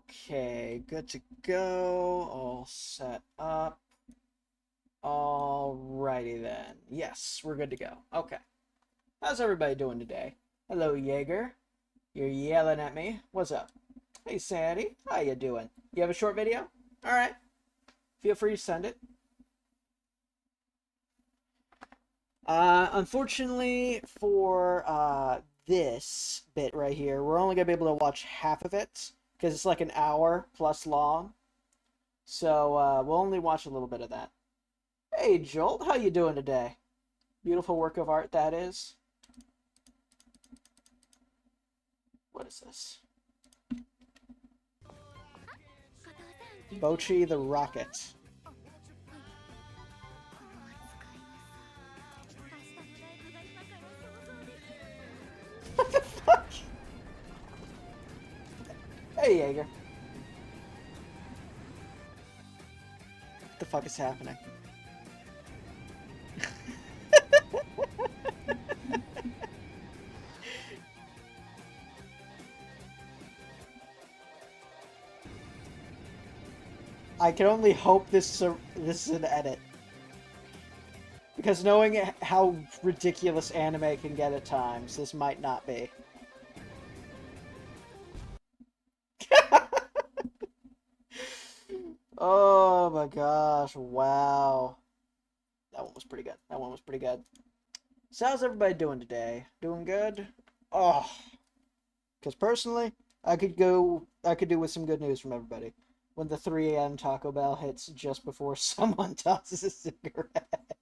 Okay, good to go. All set up. Alrighty then. Yes, we're good to go. Okay. How's everybody doing today? Hello, Jaeger. You're yelling at me. What's up? Hey, Sandy. How you doing? You have a short video? Alright. Feel free to send it. Unfortunately for this bit right here, we're only going to be able to watch half of it because it's like an hour plus long. So we'll only watch a little bit of that. Hey, Jolt, how you doing today? Beautiful work of art that is. What is this? Bochi the Rocket. What the fuck? Hey, Jaeger. What the fuck is happening? I can only hope this is an edit. Because knowing how ridiculous anime can get at times, this might not be. Oh my gosh, wow. That one was pretty good. That one was pretty good. So how's everybody doing today? Doing good? Oh. Because personally, I could do with some good news from everybody. When the 3 a.m. Taco Bell hits just before someone tosses a cigarette.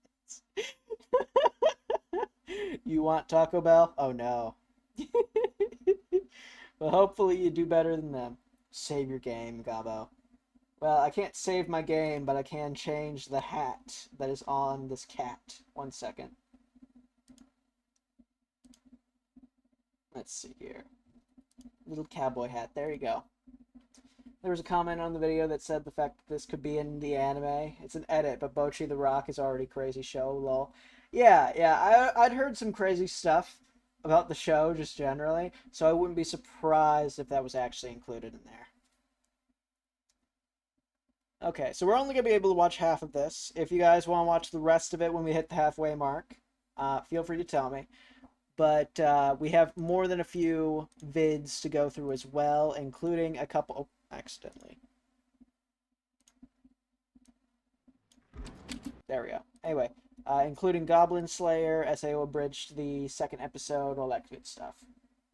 You want Taco Bell? Oh no. Well, hopefully you do better than them. Save your game, Gobbo. Well, I can't save my game, but I can change the hat that is on this cat. 1 second. Let's see here. Little cowboy hat. There you go. There was a comment on the video that said the fact that this could be in the anime. It's an edit, but Bochi the Rock is already crazy show, lol. Yeah, I'd heard some crazy stuff about the show just generally, so I wouldn't be surprised if that was actually included in there. Okay, so we're only going to be able to watch half of this. If you guys want to watch the rest of it when we hit the halfway mark, feel free to tell me. But we have more than a few vids to go through as well, including a couple... Oh, accidentally. There we go. Anyway, including Goblin Slayer, SAO Abridged, the 2nd episode, all that good stuff.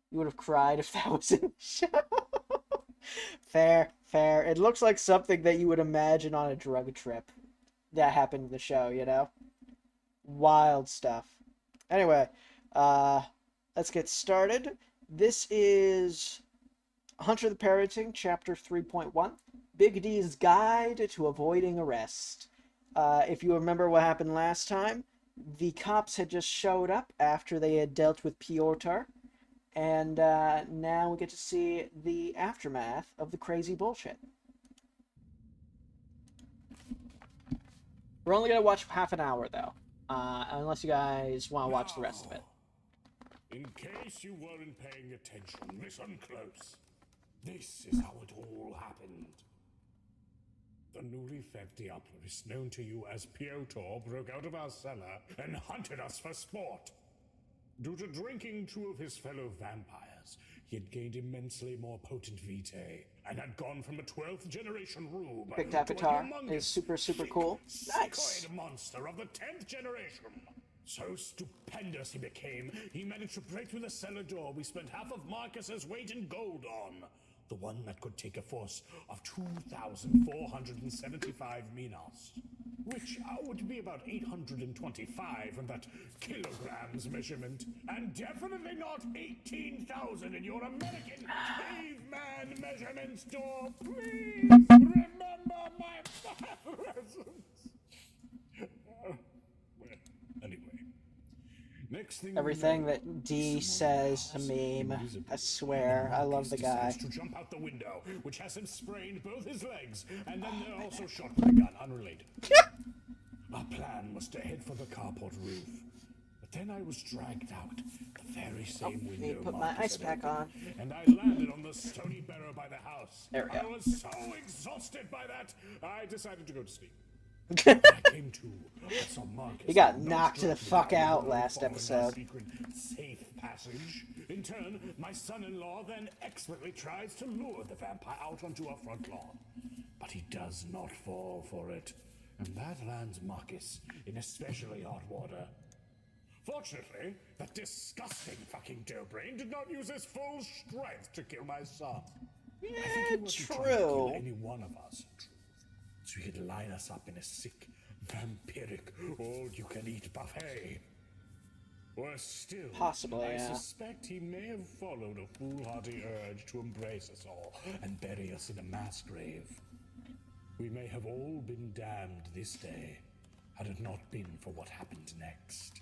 You would have cried if that was in the show. Fair, fair. It looks like something that you would imagine on a drug trip that happened in the show, you know? Wild stuff. Anyway, let's get started. This is Hunter the Parroting, Chapter 3.1, Big D's Guide to Avoiding Arrest. If you remember what happened last time, the cops had just showed up after they had dealt with Piotr, and now we get to see the aftermath of the crazy bullshit. We're only going to watch half an hour, though, unless you guys want to watch the rest of it. In case you weren't paying attention, listen close. This is how it all happened. The newly fed Diablerist, known to you as Piotr, broke out of our cellar and hunted us for sport. Due to drinking 2 of his fellow vampires, he had gained immensely more potent vitae and had gone from a 12th generation rube Picked to a Avatar humongous, is super cool. Nice. sickoid monster of the 10th generation. So stupendous he became, he managed to break through the cellar door we spent half of Marcus's weight in gold on. The one that could take a force of 2,475 minas. Which would be about 825 in that kilograms measurement. And definitely not 18,000 in your American caveman measurements, door. Please remember my presence. Well, anyway. Next thing Everything that D says a meme. I swear, I love the guy. To jump out the window, which has him sprained both his legs, and then they're also shot with a gun, unrelated. Our plan was to head for the carport roof, but But then I was dragged out the very same Let me window put my Marcus ice had pack opened, on. and I landed on the stony barrow by the house. There we I go. was so exhausted by that, I decided to go to sleep. I came to, I saw Marcus. He got nudged knocked the directly fuck down the out road last following our episode. secret safe passage. In turn, my son-in-law then expertly tries to lure the vampire out onto our front lawn. But he does not fall for it, and that lands Marcus in especially hot water. Fortunately, that disgusting fucking dough-brain did not use his full strength to kill my son. I think he wasn't trying to kill True. any one of us, in truth. So he could line us up in a sick, vampiric, all-you-can-eat buffet. Worse still, Possibly, I yeah. suspect he may have followed a foolhardy urge to embrace us all and bury us in a mass grave. We may have all been damned this day, had it not been for what happened next.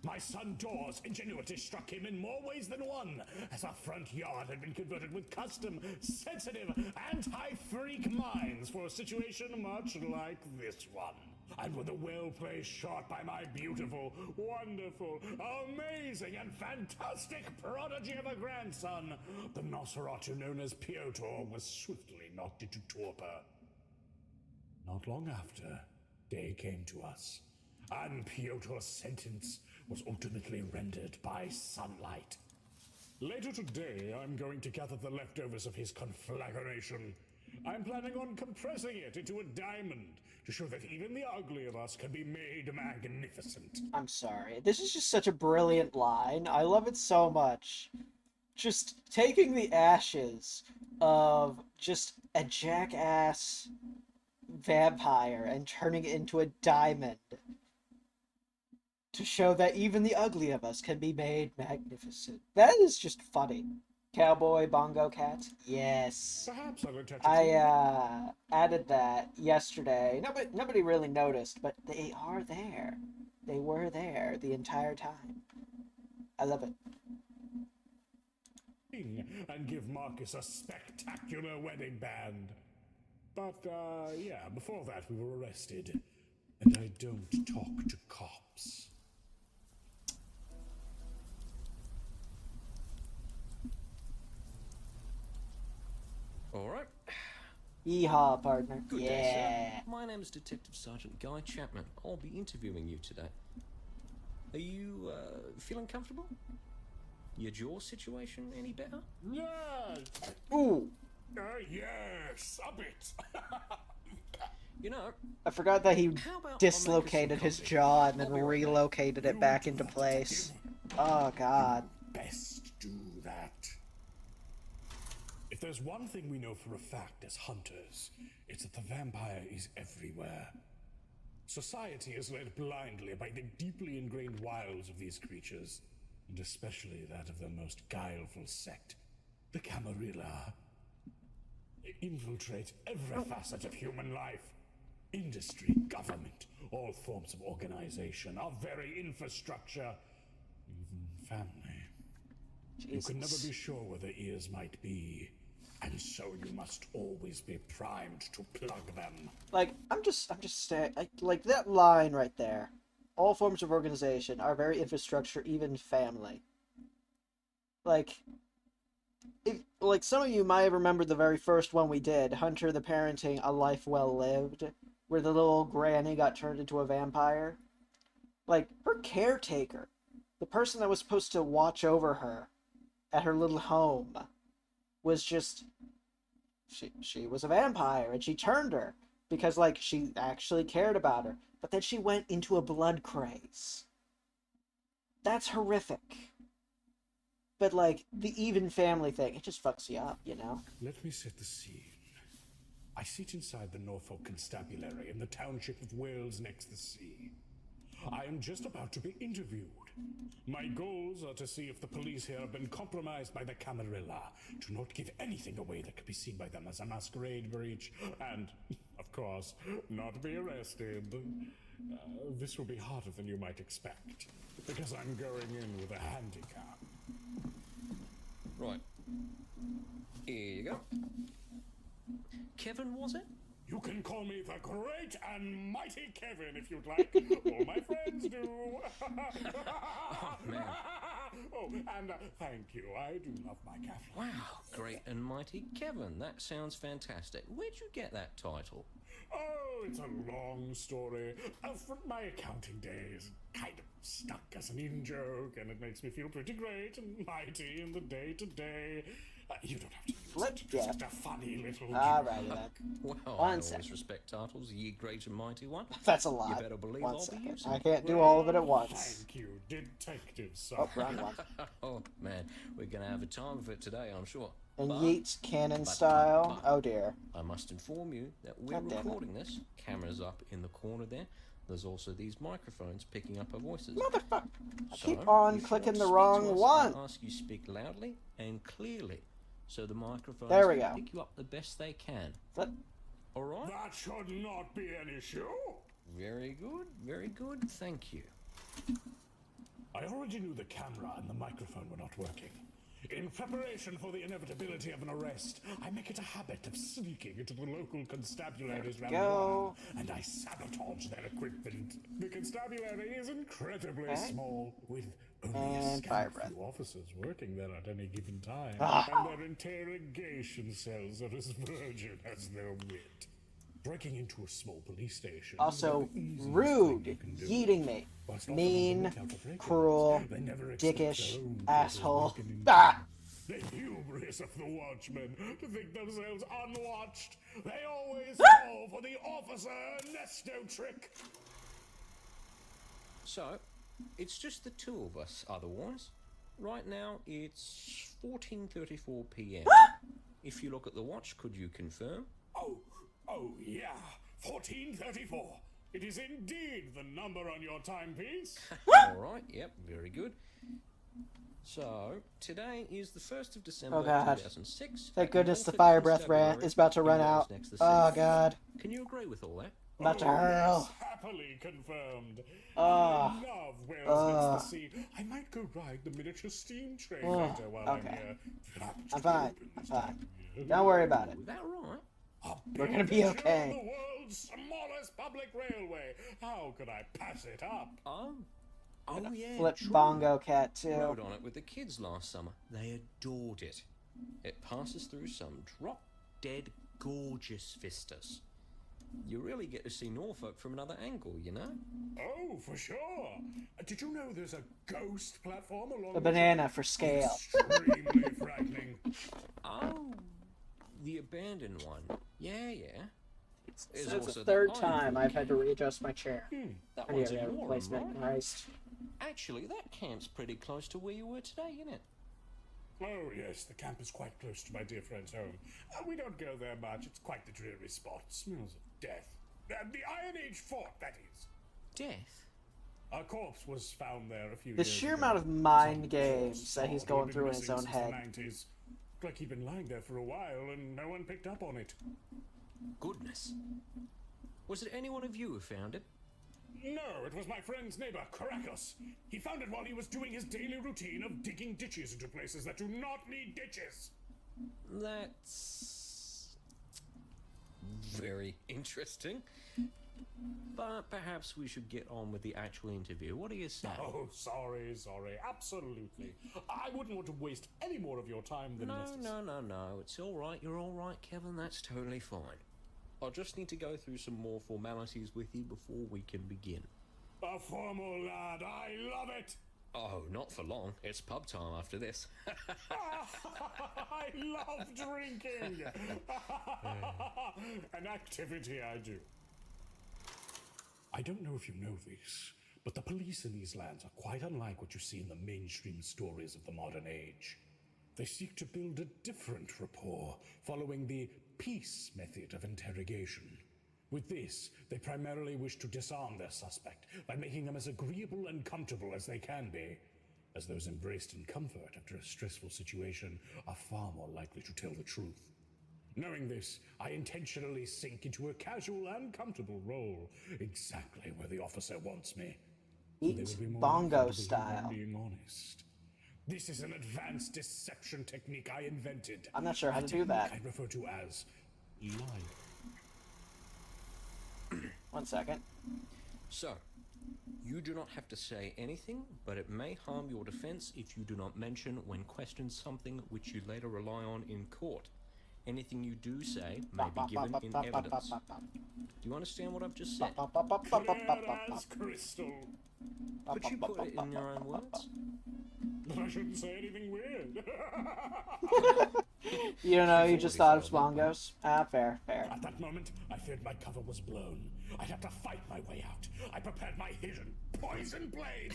My son Dor's ingenuity struck him in more ways than one, as our front yard had been converted with custom, sensitive, anti-freak minds for a situation much like this one. And with a well-placed shot by my beautiful, wonderful, amazing, and fantastic prodigy of a grandson, the Nosferatu known as Piotr was swiftly knocked into torpor. Not long after, day came to us, and Piotr's sentence was ultimately rendered by sunlight. Later today, I'm going to gather the leftovers of his conflagration. I'm planning on compressing it into a diamond to show that even the ugly of us can be made magnificent. I'm sorry. This is just such a brilliant line. I love it so much. Just taking the ashes of just a jackass vampire and turning it into a diamond to show that even the ugly of us can be made magnificent. That is just funny. Cowboy bongo cat? Yes. Perhaps I'll attach it I added that yesterday. Nobody really noticed, but they are there. They were there the entire time. I love it. and give Marcus a spectacular wedding band. But, yeah, before that we were arrested. And I don't talk to cops. All right. Yeehaw, partner. Good yeah. day, sir. My name is Detective Sergeant Guy Chapman. I'll be interviewing you today. Are you, feeling comfortable? Your jaw situation any better? Yes! Ooh. Yes, a bit. You know, I forgot that he how about dislocated I make us his some jaw and then coffee? I'll be right back. relocated it back into place. Oh, God. Best do that. If there's one thing we know for a fact as hunters, it's that the vampire is everywhere. Society is led blindly by the deeply ingrained wiles of these creatures, and especially that of their most guileful sect, the Camarilla. They infiltrate every facet of human life. Industry, government, all forms of organization, our very infrastructure, even family. You can never be sure where the ears might be, and so you must always be primed to plug them. Like, I'm just saying, like that line right there. All forms of organization, our very infrastructure, even family. Like, like some of you might have remembered the very first one we did, Hunter the Parenting, A Life Well Lived, where the little granny got turned into a vampire. Like, her caretaker, the person that was supposed to watch over her at her little home, was just, she was a vampire, and she turned her, because, like, she actually cared about her, but then she went into a blood craze. That's horrific. But, like, the even family thing, it just fucks you up, you know? Let me set the scene. I sit inside the Norfolk Constabulary in the township of Wales next the sea. I am just about to be interviewed. My goals are to see if the police here have been compromised by the Camarilla, to not give anything away that could be seen by them as a masquerade breach, and, of course, not be arrested. This will be harder than you might expect, because I'm going in with a handicap. Right. Here you go. Kevin, was it? You can call me the great and mighty Kevin if you'd like. All my friends do. Oh, man. Oh, and thank you. I do love my cafe. Wow, great and mighty Kevin. That sounds fantastic. Where'd you get that title? Oh, it's a long story. From my accounting days. Kind of stuck as an in-joke, and it makes me feel pretty great and mighty in the day-to-day. You don't have to use Flip it. It's Jeff. just a funny little Alrighty then. Well, I One always second. respect titles, ye great and mighty one. That's a You lot. better believe One I'll be second. using I it. can't do all of it at Well, once. Thank you, Detective Sir. Oh, wrong one. Oh, man, we're going to have a time of it today, I'm sure. And But Yeats cannon style. Oh dear. I must inform you that we're God damn it. recording this. Camera's up in the corner there. There's also these microphones picking up our voices. Motherfucker. I So, keep on if you clicking want the to speak wrong to us, one. I ask you speak loudly and clearly, so the microphones There we can go. pick you up the best they can. Flip. All right? That should not be an issue. Very good, very good. Thank you. I already knew the camera and the microphone were not working. In preparation for the inevitability of an arrest, I make it a habit of sneaking into the local constabulary's go. Rambois, and I sabotage their equipment. The constabulary is incredibly small, with only a And fire scant breath. few officers working there at any given time, Ah. and their interrogation cells are as virgin as their wit. Breaking into a small police station. Also, is the easiest rude, thing you can do. yeeting me, Whilst often on the mean, lookout for break-ins, cruel, they never accept dickish, their own asshole. broken into. Ah! The hubris of the watchmen to think themselves unwatched. They always fall for the officer Ernesto trick. So, it's just the two of us otherwise. Right now, it's 14:34 p.m. If you look at the watch, could you confirm? Oh yeah, 1434. It is indeed the number on your timepiece. All right, yep, very good. So, today is the 1st of December Oh, God. 2006. Thank goodness the Milford fire breath Constabulary is about to run in out. Wales next to Oh sea. god. Can you agree with all that? About to yes, hurl. happily confirmed. Oh. I love Wales next to sea. I might go ride the miniature steam train later while I'm okay. here. Perhaps I'm to fine. open I'm this fine. time of year. Don't worry about it. Is that right? We're gonna be Picture okay. The world's smallest public railway. How could I pass it up? Oh yeah. Flip true. bongo cat too. Rode on it with the kids last summer. They adored it. It passes through some drop-dead gorgeous vistas. You really get to see Norfolk from another angle, you know? Oh, for sure. Did you know there's a ghost platform along A the banana track? for scale. Extremely frightening. Oh, the abandoned one. Yeah. There's So it's also the third that time iron I've had to readjust my chair. That I need one's a in Warren, replacement. right? Christ. Actually, that camp's pretty close to where you were today, isn't it? Oh, yes, the camp is quite close to my dear friend's home. We don't go there much. It's quite the dreary spot. Smells of death. The Iron Age fort, that is. Death? A corpse was found there a few The years sheer ago. amount of mind Some games poor that he's sod who going had through been in his missing own since the head. 90s. Looked like he'd been lying there for a while and no one picked up on it. Goodness. Was it any one of you who found it? No, it was my friend's neighbor, Caracas. He found it while he was doing his daily routine of digging ditches into places that do not need ditches. That's very interesting. But perhaps we should get on with the actual interview. What do you say? Oh, sorry. Absolutely. I wouldn't want to waste any more of your time than necessary. No. It's all right. You're all right, Kevin. That's totally fine. I'll just need to go through some more formalities with you before we can begin. A formal lad, I love it! Oh, not for long. It's pub time after this. I love drinking! An activity I do. I don't know if you know this, but the police in these lands are quite unlike what you see in the mainstream stories of the modern age. They seek to build a different rapport, following the peace method of interrogation. With this, they primarily wish to disarm their suspect by making them as agreeable and comfortable as they can be, as those embraced in comfort after a stressful situation are far more likely to tell the truth. Knowing this, I intentionally sink into a casual and comfortable role, exactly where the officer wants me. So they Eat would be more bongo likely to believe I'm style. being honest. This is an advanced deception technique I invented. I'm not sure how A to do that. technique I refer to as lying. 1 second. So, you do not have to say anything, but it may harm your defense if you do not mention when questioned something which you later rely on in court. Anything you do say may be given in evidence. Do you understand what I've just said? Clear as crystal. Could you put it in your own words? But I shouldn't say anything weird. You don't know, you You've just already thought of failed that Spongos. Ah, fair, fair. At that moment, I feared my cover was blown. I'd have to fight my way out. I prepared my hidden poison blade.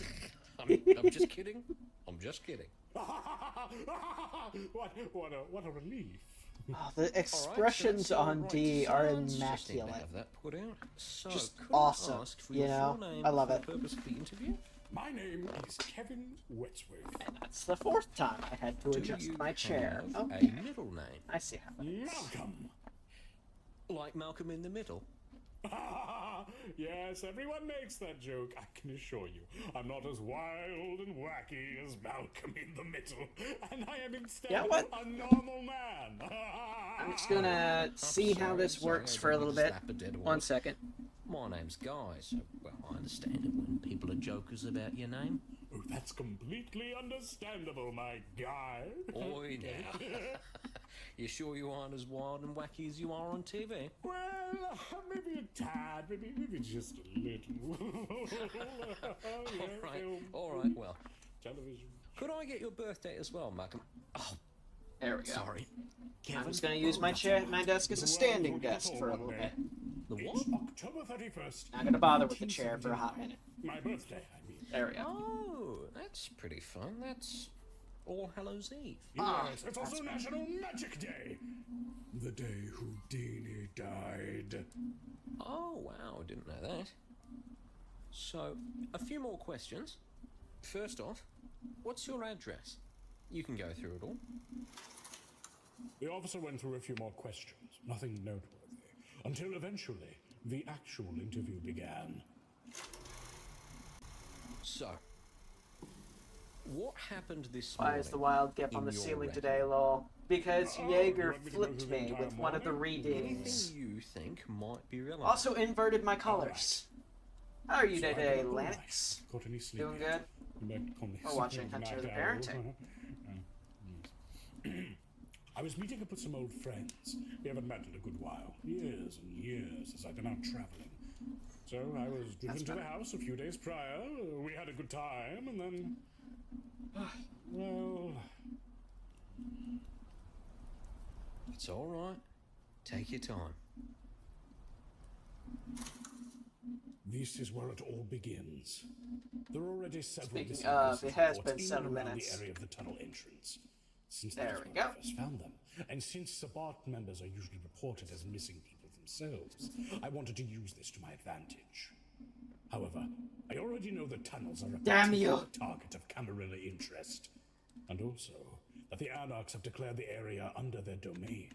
I'm just kidding. I'm just kidding. what a relief. Oh, the expressions on D are immaculate. Have that put out. So, Just could I awesome, ask for you your know? full name I love for it. the purpose of the interview? My name is Kevin Wetsworth. And that's the 4th time I had to Do adjust you my chair. have Okay, a middle name? I see how it is. Malcolm. Like Malcolm in the Middle? Yes, everyone makes that joke, I can assure you. I'm not as wild and wacky as Malcolm in the Middle, and I am instead Yeah, what? a normal man. I'm just gonna see how sorry, this I'm sorry, works I for a don't little mean to bit. slap a dead 1 horse. second. My name's Guy, so, well, I understand it when people are jokers about your name. Oh, that's completely understandable, my guy. Oi, now. You sure you aren't as wild and wacky as you are on TV? Well, maybe a tad, maybe just a little. Yeah, All right, well, television. could I get your birthday as well, Malcolm? Oh, There we go. sorry. Kevin? I'm just gonna use my chair, my desk as a standing desk for a little bit. The It's what? October 31st. Not gonna bother with the chair for a hot minute. My birthday, I mean. There we go. Oh, that's pretty fun. That's All Hallows Eve. Yes, it's also National Magic Day. The day Houdini died. Oh, wow, didn't know that. So, a few more questions. First off, what's your address? You can go through it all. The officer went through a few more questions, nothing noteworthy, until eventually the actual interview began. So, what happened this Why morning? is the wild gap on in the your ceiling record? today, lol? Because you Jaeger want me to go flipped through the me entire with one of the morning? readings. Anything you think might be relevant. Also inverted my colors. How are you So I today, got up all Lennox? night. Got any sleep Doing yet? good? You might call me We're watching Super Hunter the Night Owl. Parenting. I was meeting up with some old friends. We haven't met in a good while. Years and years as I've been out traveling. So I was driven to the house a few days prior. We had a good time, and then... Well... It's all right. Take your time. This is where it all begins. There are already several Speaking missing of, persons it has reports been in several and around minutes. the area of the tunnel entrance. Since There that is we where go. I first found them, and since Sabbat members are usually reported as missing people themselves, I wanted to use this to my advantage. However, I already know the tunnels are a Damn particular you. target of Camarilla interest, and also that the Anarchs have declared the area under their domain.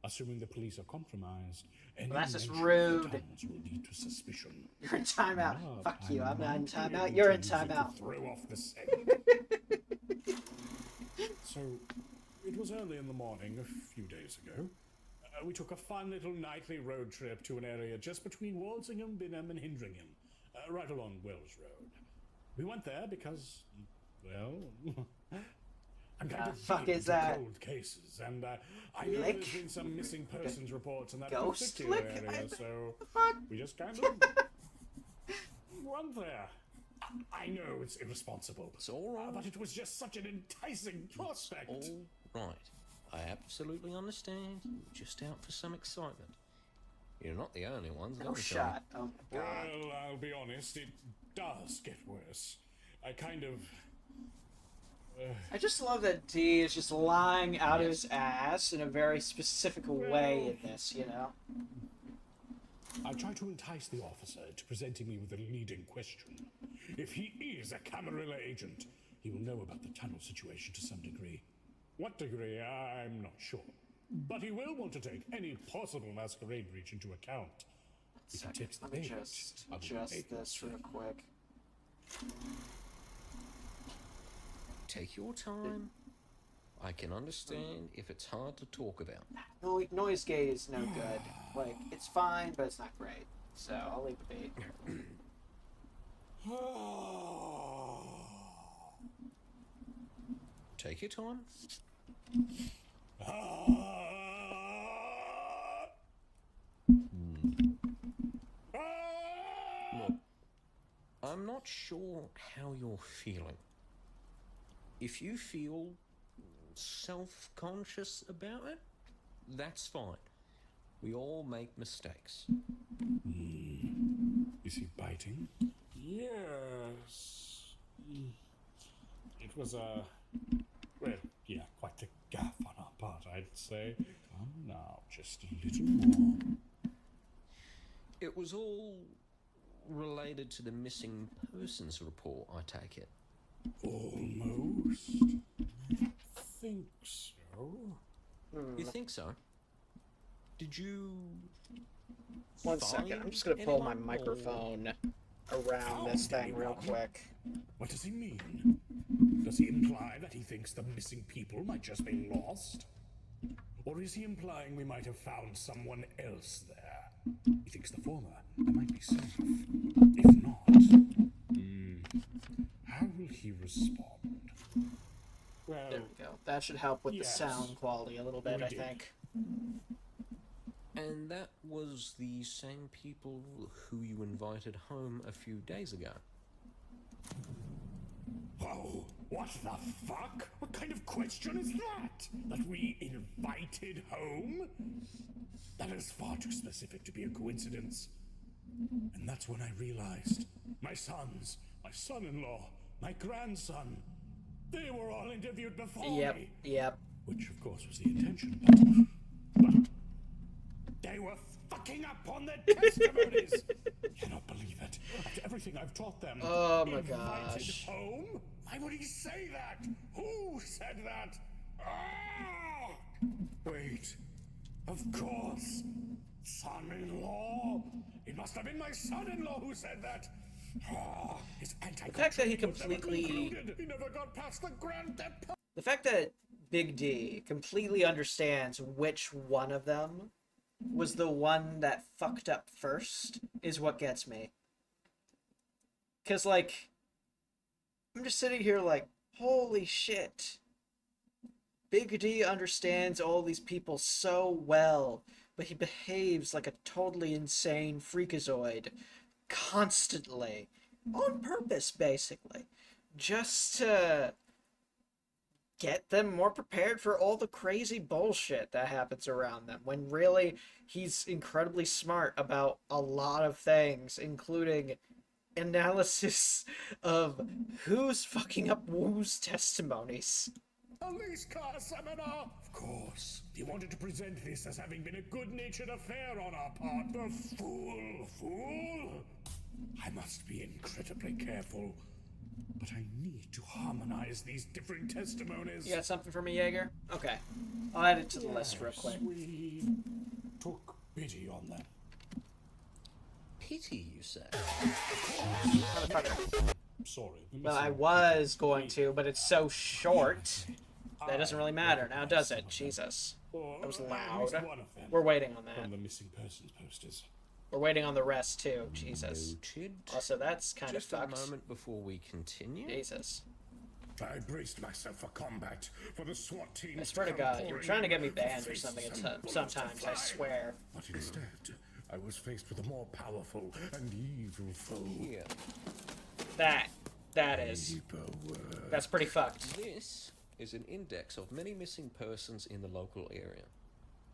Assuming the police are compromised, any Well, that's just mention of rude. the tunnels will lead to suspicion. You're in timeout. But Fuck you, I'm not in might be timeout. able You're to in use it to timeout. Throw off the scent. So, it was early in the morning a few days ago. We took a fun little nightly road trip to an area just between Walsingham, Binham, and Hindringham, right along Wells Road. We went there because, well, I'm kind of fuck big is into that? cold cases, and I know Lick? there's been some missing persons reports in that Ghost particular lick? area, so Fuck. we just kind of went there. I know it's irresponsible, It's all right. but it was just such an enticing prospect. All right. I absolutely understand. You're just out for some excitement. You're not the only ones. let No me tell you. shot. Oh my god. Well, I'll be honest, it does get worse. I kind of... I just love that D is just lying out his ass in a very specific way in this, you know? I try to entice the officer into presenting me with a leading question. If he is a Camarilla agent, he will know about the tunnel situation to some degree. What degree, I'm not sure. But he will want to take any possible masquerade breach into account. If he takes the Let me bait, just I will adjust make no this real mistake. quick. Take your time. I can understand if it's hard to talk about. Noise gate is no good. Like, it's fine, but it's not great. so I'll leave it be. Take your time. Look, I'm not sure how you're feeling. If you feel self-conscious about it, that's fine. We all make mistakes. Is he biting? Yes. It was well, yeah, quite the gaff on our part, I'd say. Come now, just a little more. It was all related to the missing persons report, I take it. Almost. I think so. You think so? Did you... One second, I'm just gonna pull my microphone around this thing real quick. What does he mean? Does he imply that he thinks the missing people might just be lost? Or is he implying we might have found someone else there? He thinks the former. I might be safe. If not, how will he respond? Well, There we go. That should help with the sound quality a little bit, I think. And that was the same people who you invited home a few days ago. oh, what the fuck? What kind of question is that? That we invited home? That is far too specific to be a coincidence. And that's when I realized my sons, my son-in-law, my grandson, they were all interviewed before me. Yep. Which, of course, was the intention, but they were fucking up on their testimonies. Cannot believe it. After everything I've taught them. Oh my invited gosh. home? Why would he say that? Who said that? Ah! Wait. Of course. Son-in-law. It must have been my son-in-law who said that. Ah, his The fact that he anti-control was never completely... concluded. He never got past the grand depth. The fact that Big D completely understands which one of them was the one that fucked up first is what gets me. Because, like, I'm just sitting here like, holy shit. Big D understands all these people so well, but he behaves like a totally insane freakazoid constantly. On purpose, basically. Just to get them more prepared for all the crazy bullshit that happens around them, when really he's incredibly smart about a lot of things, including analysis of who's fucking up whose testimonies. Police car seminar! Of course. He wanted to present this as having been a good-natured affair on our part. The fool! I must be incredibly careful. But I need to harmonize these different testimonies. You got something for me, Jaeger? Okay. I'll add it to the list real quick. We took pity on them. Pity, you say? Sorry. Well, I was going to, but it's so short. That doesn't really matter now, does it? Jesus. That was loud. We're waiting on From that. the missing persons posters. We're waiting on the rest, too. Jesus. Noted. Also, that's kind of Just a fucked. moment before we continue. Jesus. I braced myself for combat, for the SWAT team. I swear to God, you're trying to get me banned or something sometimes, I swear. But instead, I was faced with a more powerful and evil foe. Here. That is. That's pretty fucked. This is an index of many missing persons in the local area.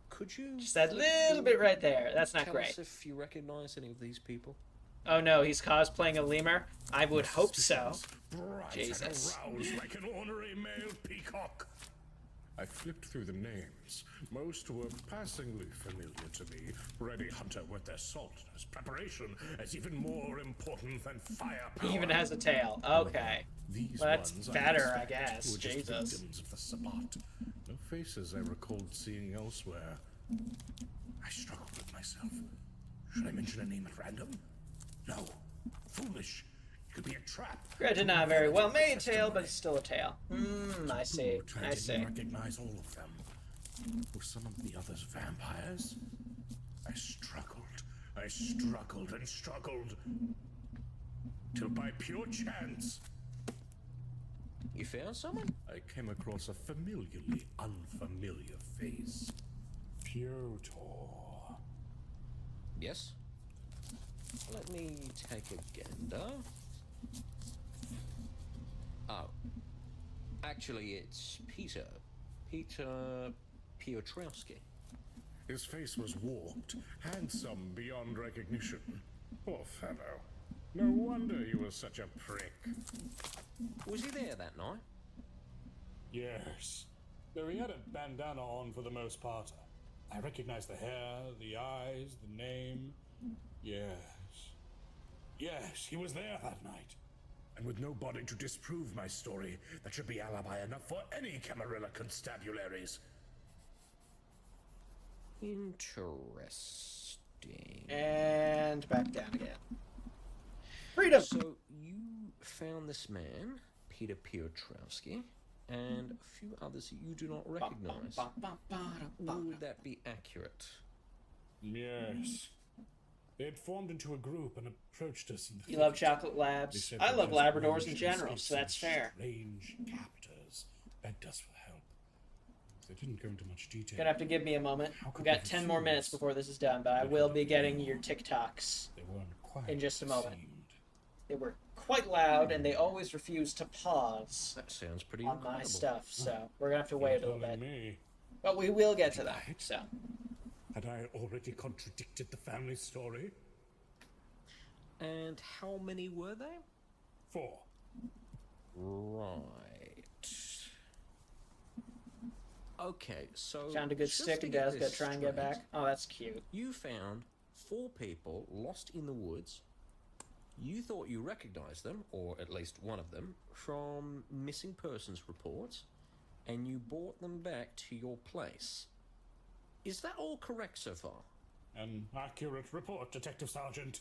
Could you... Just that little bit right there. That's not tell great. us if you recognize any of these people? Oh no, he's cosplaying a lemur? I would hope so. Bright Jesus. and aroused like an ornery male peacock. I flipped through the names. Most were passingly familiar to me. Ready hunter with their salt as preparation as even more important than firepower. He even has a tail. Okay. These Well, that's ones better, I expect guess. were just Jesus. victims of the Sabbat. No faces I recalled seeing elsewhere. I struggled with myself. Should I mention a name at random? No. Foolish. It could be a trap. Granted, not a very well made tail, but it's still a tail. I see. I I see. didn't recognize all of them. Were some of the others vampires? I struggled and struggled, till by pure chance, You found someone? I came across a familiarly unfamiliar face. Piotr. Yes. Let me take a gander. Oh. Actually, it's Peter. Peter Piotrowski. His face was warped, handsome beyond recognition. Poor fellow. No wonder he was such a prick. Was he there that night? Yes. Though he had a bandana on for the most part. I recognized the hair, the eyes, the name. Yes. Yes, he was there that night. And with no body to disprove my story, that should be alibi enough for any Camarilla constabularies. Interesting. And back down again. Freedom! So you found this man, Peter Piotrowski, and a few others that you do not recognize. Would that be accurate? Yes. They had formed into a group and approached us in the You love thicket. chocolate They labs. said I that love those Labradors in orange general, escapes so that's some fair. Strange captors begged us for help. They didn't go into much detail. Gonna have to give me a moment. How We've could got they 10 more refuse? minutes before this is done, but I They will could be have getting been. your TikToks They weren't quite in just a moment. seemed. They were quite loud, and they always refused to pause That sounds pretty on incredible. my stuff, so we're gonna have to wait a little Telling bit. me. But we will get to that, so. Had I already contradicted the family story? And how many were they? 4. Right. Okay, so Found a good just stick to and get Dad's gotta this try and get straight, back. Oh, that's cute. You found 4 people lost in the woods. You thought you recognized them, or at least one of them, from missing persons reports, and you brought them back to your place. Is that all correct so far? An accurate report, Detective Sergeant.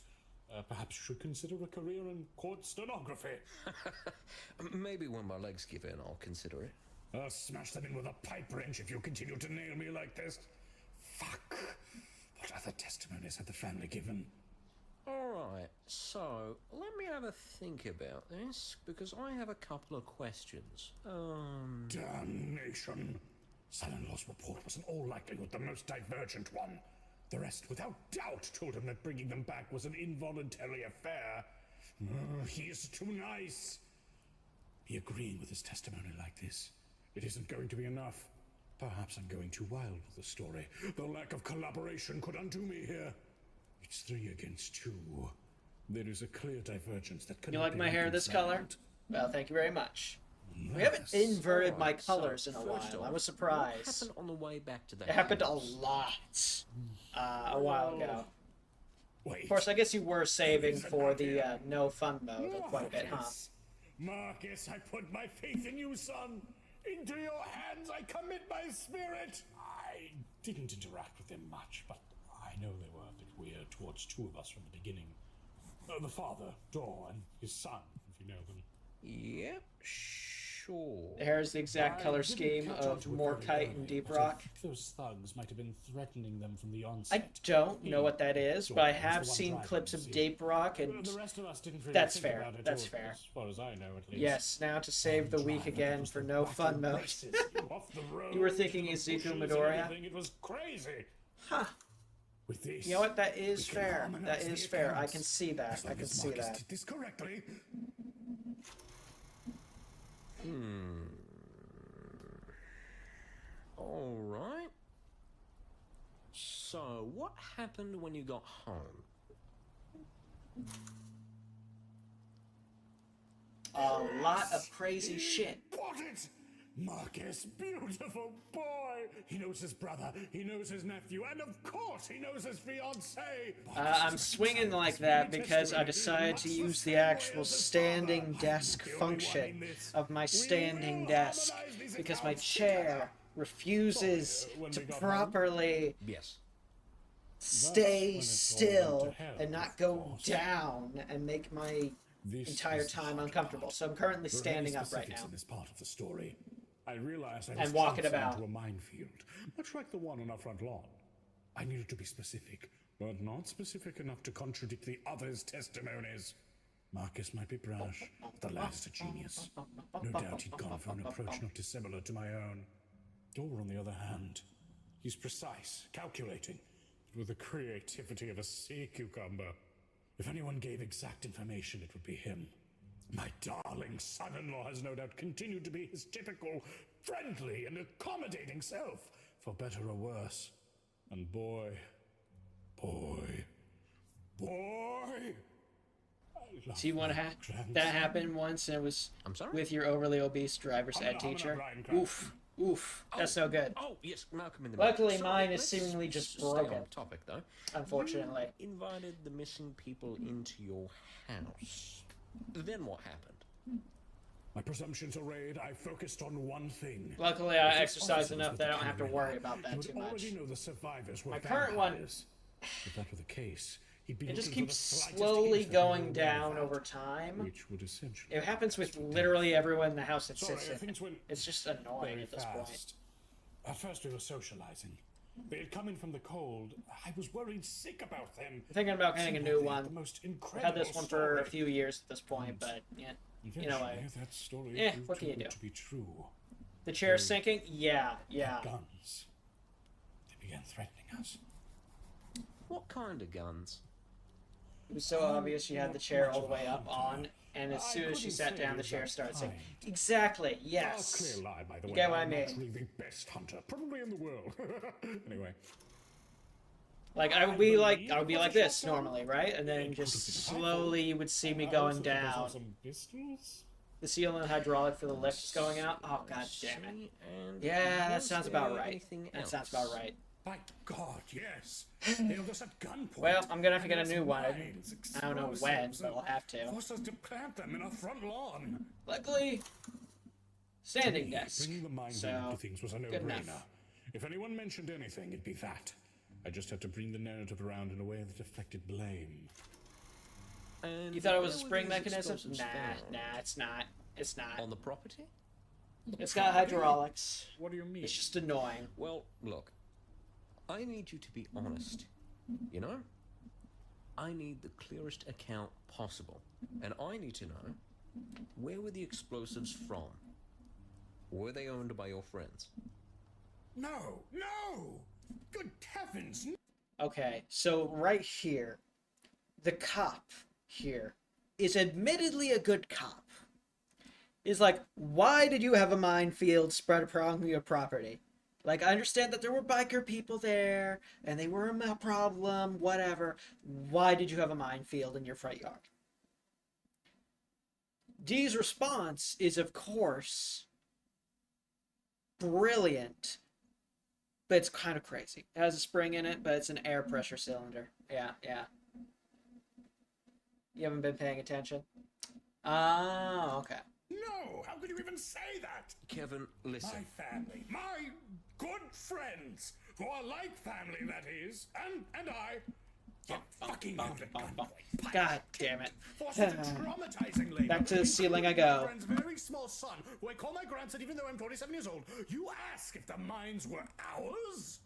Perhaps you should consider a career in court stenography. Maybe when my legs give in, I'll consider it. I'll smash them in with a pipe wrench if you continue to nail me like this. Fuck. What other testimonies had the family given? Alright, so let me have a think about this, because I have a couple of questions. Damnation. Son-in-law's report was in all likelihood the most divergent one. The rest, without doubt, told him that bringing them back was an involuntary affair. He is too nice. Be agreeing with his testimony like this. It isn't going to be enough. Perhaps I'm going too wild with the story. The lack of collaboration could undo me here. It's 3 against 2. There is a clear divergence that cannot You like be my hair this color? reconciled. Well, thank you very much. We Yes. haven't inverted my Alright, so colors in a first while. I off, was surprised. What happened on the way back to that It happened a house? lot a while ago. Wait. Of course, I guess you were saving for the no fun mode quite a bit, huh? Marcus, I put my faith in you, son. Into your hands I commit my spirit. I didn't interact with them much, but I know they were a bit weird towards 2 of us from the beginning. The father, Dor, and his son, if you know them. Yep, sure. Here's the exact I color didn't scheme catch on of to it very Morkite and early, Deep but Rock. those thugs might have been threatening them from the I onset. don't know what that is, but I Dor was have the one seen driving, clips you of see. Deep Rock, and The rest of us didn't really that's think fair, about it, that's or fair. as far as I know, at least. yes, now to save the week again for no fun mode. You were thinking Ezekiel Midoriya? It was crazy. Huh. With this, You know what? That is we can fair. harmonize That the is fair. I accounts. can see that. As I long can as see Marcus that. did this correctly. Alright. So, what happened when you got home? A lot of crazy shit. Bought it! Marcus, beautiful boy! He knows his brother, he knows his nephew, and of course he knows his fiancée! I'm swinging like that because I decided to use the actual standing desk function of my standing desk because my chair refuses to properly Yes. stay still and not go down and make my entire time uncomfortable. So I'm currently standing up right now. In this part of the story, I realized I And was walking jumping about. into a minefield, much like the one on our front lawn. I needed to be specific, but not specific enough to contradict the others' testimonies. Marcus might be brash, but the lad's a genius. No doubt he'd gone for an approach not dissimilar to my own. Dor, on the other hand, he's precise, calculating, with the creativity of a sea cucumber. If anyone gave exact information, it would be him. My darling son-in-law has no doubt continued to be his typical, friendly and accommodating self, for better or worse. And boy, See what that happened once, and it was I'm sorry? with your overly obese driver's ed teacher. Oof, that's no good. Oh, yes, Malcolm in the Luckily, Sorry, mine is let's seemingly just stay broken. on topic, though. Unfortunately. You invited the missing people into your house. Then what happened? My presumptions arrayed, I focused on one thing. Luckily, I If the exercise officers enough with that I the don't have to camera, worry about he that would too much. already know the survivors were My current one, vampires. If that were the case, he'd be it just looking for keeps the slightest slowly hint that they were going aware down of that, over time. which would essentially It happens with literally everyone in the house that Sorry, sits in. things went It's just annoying very at this point. fast. At first we were socializing. They had come in from the cold. I was worried sick about them. I'm thinking about getting a Seemed new like they had one. the most I've incredible had this one for a story. few years at this point, but yeah, you know, Eventually, that story proved what can too you good do? to be true. the chair's sinking. Yeah. Guns. They began threatening us. What kind of guns? It was so obvious she had the chair all the way up hunter. on, and as I soon as she couldn't sat say down, the chair that started sinking. kind. Exactly. A Yes. clear lie, by the way. get what I I'm mean. actually the best hunter, probably in the world. Anyway. Like I would be like this normally, right? And then just slowly you would see me going down. Some pistols? The ceiling hydraulic for the lift is going out. Oh god damn it. See, and Yeah, that was sounds about there right. anything That else? sounds about right. By God, yes. They held us at gunpoint. Well, I'm gonna have to get a And new there's one. mines, I don't know when, explosives, but I'll have to. Forced us to plant them in our front lawn. Luckily, standing Me, desk. Bringing the mines So, into things was a good enough. no-brainer. If anyone mentioned anything, it'd be that. I just had to bring the narrative around in a way that deflected blame. And You thought it was a where were spring these mechanism? explosives Nah, found? it's not. It's not. On the property? It's got hydraulics. What do you mean? It's just annoying. Well, look, I need you to be honest. You know? I need the clearest account possible. And I need to know, where were the explosives from? Were they owned by your friends? No! Good heavens! Okay, so right here, the cop here is admittedly a good cop. Is like, why did you have a minefield spread around your property? Like, I understand that there were biker people there, and they were a problem, whatever. Why did you have a minefield in your front yard? Dee's response is, of course, brilliant, but it's kind of crazy. It has a spring in it, but it's an air pressure cylinder. Yeah. You haven't been paying attention? Ah, okay. No! How could you even say that? Kevin, listen. My family, my good friends, who are like family, that is, and I, get fucking held at gunpoint. God damn it. Forced into traumatizing labor. Back to the ceiling I including go. my friend's very small son, who I call my grandson even though I'm 27 years old. You ask if the mines were ours?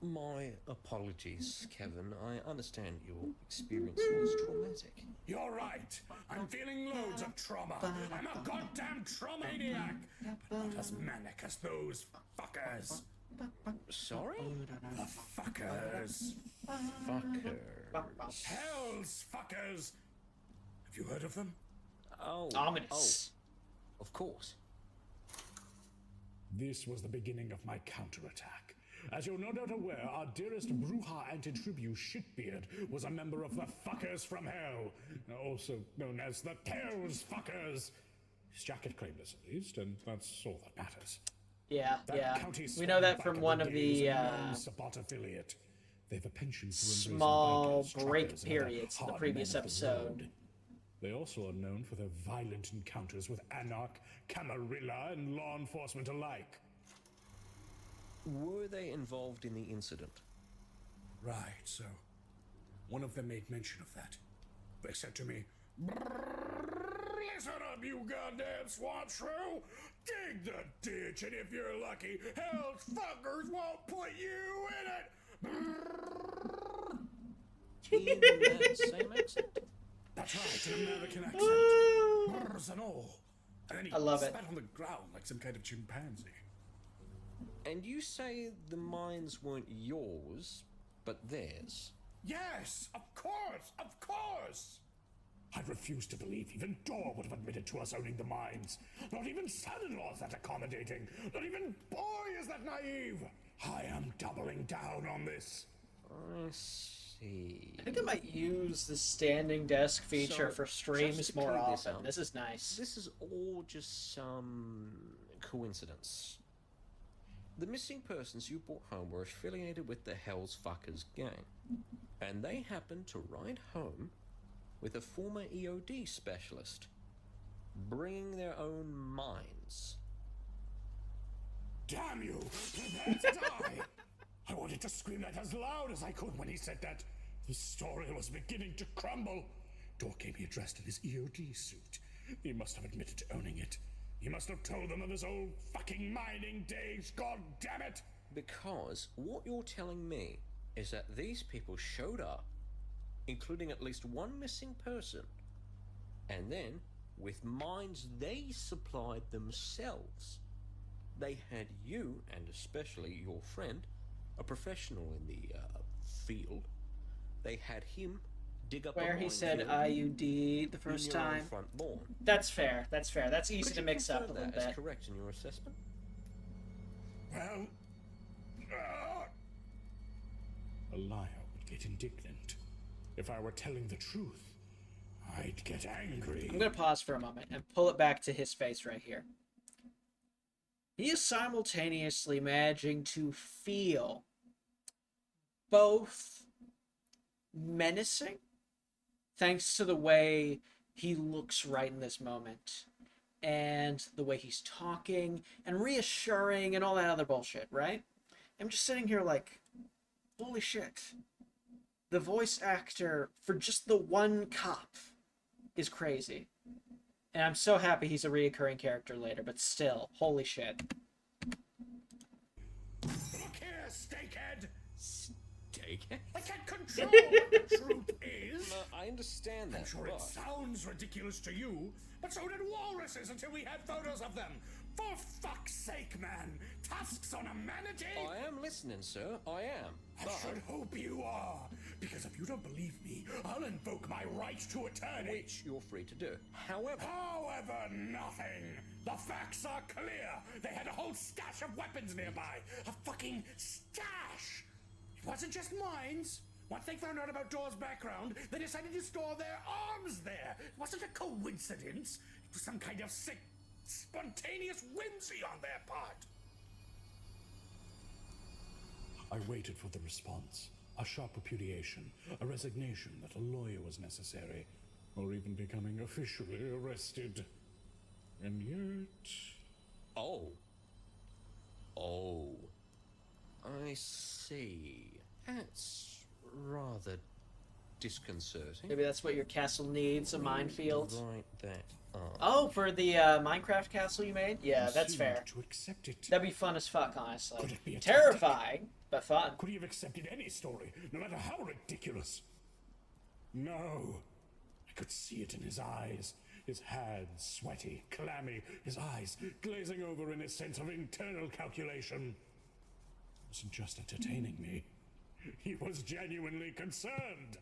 My apologies, Kevin. I understand your experience was traumatic. You're right. I'm feeling loads of trauma. I'm a goddamn traumaniac. But not as manic as those fuckers. Sorry? The fuckers. Fuckers. Hell's fuckers. Have you heard of them? Oh. Ominous. Oh, of course. This was the beginning of my counterattack. As you're no doubt aware, our dearest Bruja Antitribu Shitbeard was a member of the Fuckers from Hell, also known as the Tails Fuckers. His jacket claimed us, at least, and that's all that matters. Yeah. County We know that Swamp from Biker one of Brigade is the a known Sabbat affiliate. They have a penchant for embracing small bikers, break truckers, and other periods in the hard previous men of the episode. road. They also are known for their violent encounters with Anarch, Camarilla, and law enforcement alike. Were they involved in the incident? Right, so one of them made mention of that. They said to me, "Listen up, you goddamn swamp shrew! Dig the ditch, and if you're lucky, hell's fuckers won't put you in it! In that same accent? That's right, an American accent. Brrrs and all. And then he I love it. spat on the ground like some kind of chimpanzee. And you say the mines weren't yours, but theirs? Yes, of course, of course! I refuse to believe even Dor would have admitted to us owning the mines. Not even son-in-law is that accommodating. Not even Boy is that naive. I am doubling down on this. I see. I think I might use the standing desk feature So, for streams just to more clear this often. up, This is nice. This is all just some coincidence. The missing persons you brought home were affiliated with the Hell's Fuckers gang, and they happened to ride home with a former EOD specialist, bringing their own mines. Damn you! Prepare to die! I wanted to scream that as loud as I could when he said that. The story was beginning to crumble. Dor came here dressed in his EOD suit. He must have admitted to owning it. He must have told them of his old fucking mining days, god damn it! Because what you're telling me is that these people showed up, including at least one missing person, and then, with mines they supplied themselves, they had you, and especially your friend, a professional in the field, they had him dig up Where a he mine said field IUD the in first your own time. front lawn. That's fair. That's fair. That's easy Could to you mix up a confirm little that as bit. correct in your assessment? Well... a liar would get indignant. If I were telling the truth, I'd get angry. I'm going to pause for a moment and pull it back to his face right here. He is simultaneously managing to feel both menacing, thanks to the way he looks right in this moment, and the way he's talking, and reassuring, and all that other bullshit, right? I'm just sitting here like, holy shit. The voice actor for just the one cop is crazy. And I'm so happy he's a reoccurring character later, but still, holy shit. Look here, steakhead! Steakhead? I can't control what the truth is! No, I understand that, I'm sure but... it sounds ridiculous to you, but so did walruses until we had photos of them. For fuck's sake, man! Tusks on a manatee? I am listening, sir. I am. I should hope you are, because if you don't believe me, I'll invoke my right to attorney. Which you're free to do. However, Nothing. The facts are clear. They had a whole stash of weapons nearby. A fucking stash. It wasn't just mines. Once they found out about Dor's background, they decided to store their arms there. It wasn't a coincidence. It was some kind of sick, spontaneous whimsy on their part. I waited for the response. A sharp repudiation, a resignation that a lawyer was necessary, or even becoming officially arrested. And yet... Oh. Oh. I see. That's rather disconcerting. Maybe that's what your castle needs, a minefield. Write that up. Oh, for the Minecraft castle you made? Yeah, that's seemed fair. to accept it. That'd be fun as fuck, honestly. Could it be a Terrifying, but fun. Could he have accepted any story, no matter how ridiculous? No. I could see it in his eyes. His hands sweaty, clammy, his eyes glazing over in a sense of internal calculation. He wasn't just entertaining me. He was genuinely concerned,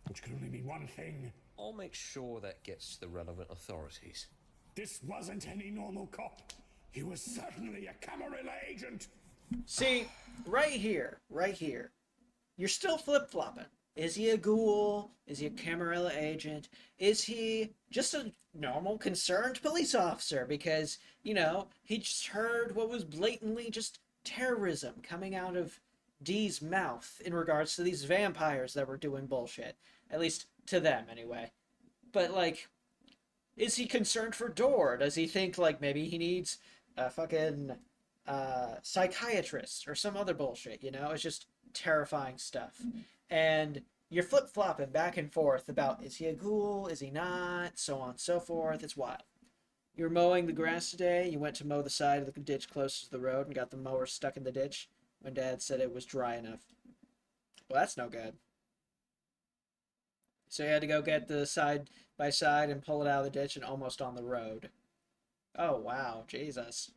which could only mean one thing. I'll make sure that gets to the relevant authorities. This wasn't any normal cop. He was certainly a Camarilla agent. See, right here, you're still flip-flopping. Is he a ghoul? Is he a Camarilla agent? Is he just a normal, concerned police officer? Because, you know, he just heard what was blatantly just terrorism coming out of Dee's mouth in regards to these vampires that were doing bullshit. At least to them, anyway. But, like, is he concerned for Dor? Does he think, like, maybe he needs a fucking psychiatrist or some other bullshit, you know? It's just terrifying stuff. And you're flip-flopping back and forth about, is he a ghoul, is he not, so on and so forth. It's wild. You were mowing the grass today, you went to mow the side of the ditch closest to the road and got the mower stuck in the ditch when Dad said it was dry enough. Well, that's no good. So you had to go get the side by side and pull it out of the ditch and almost on the road. Oh, wow. Jesus.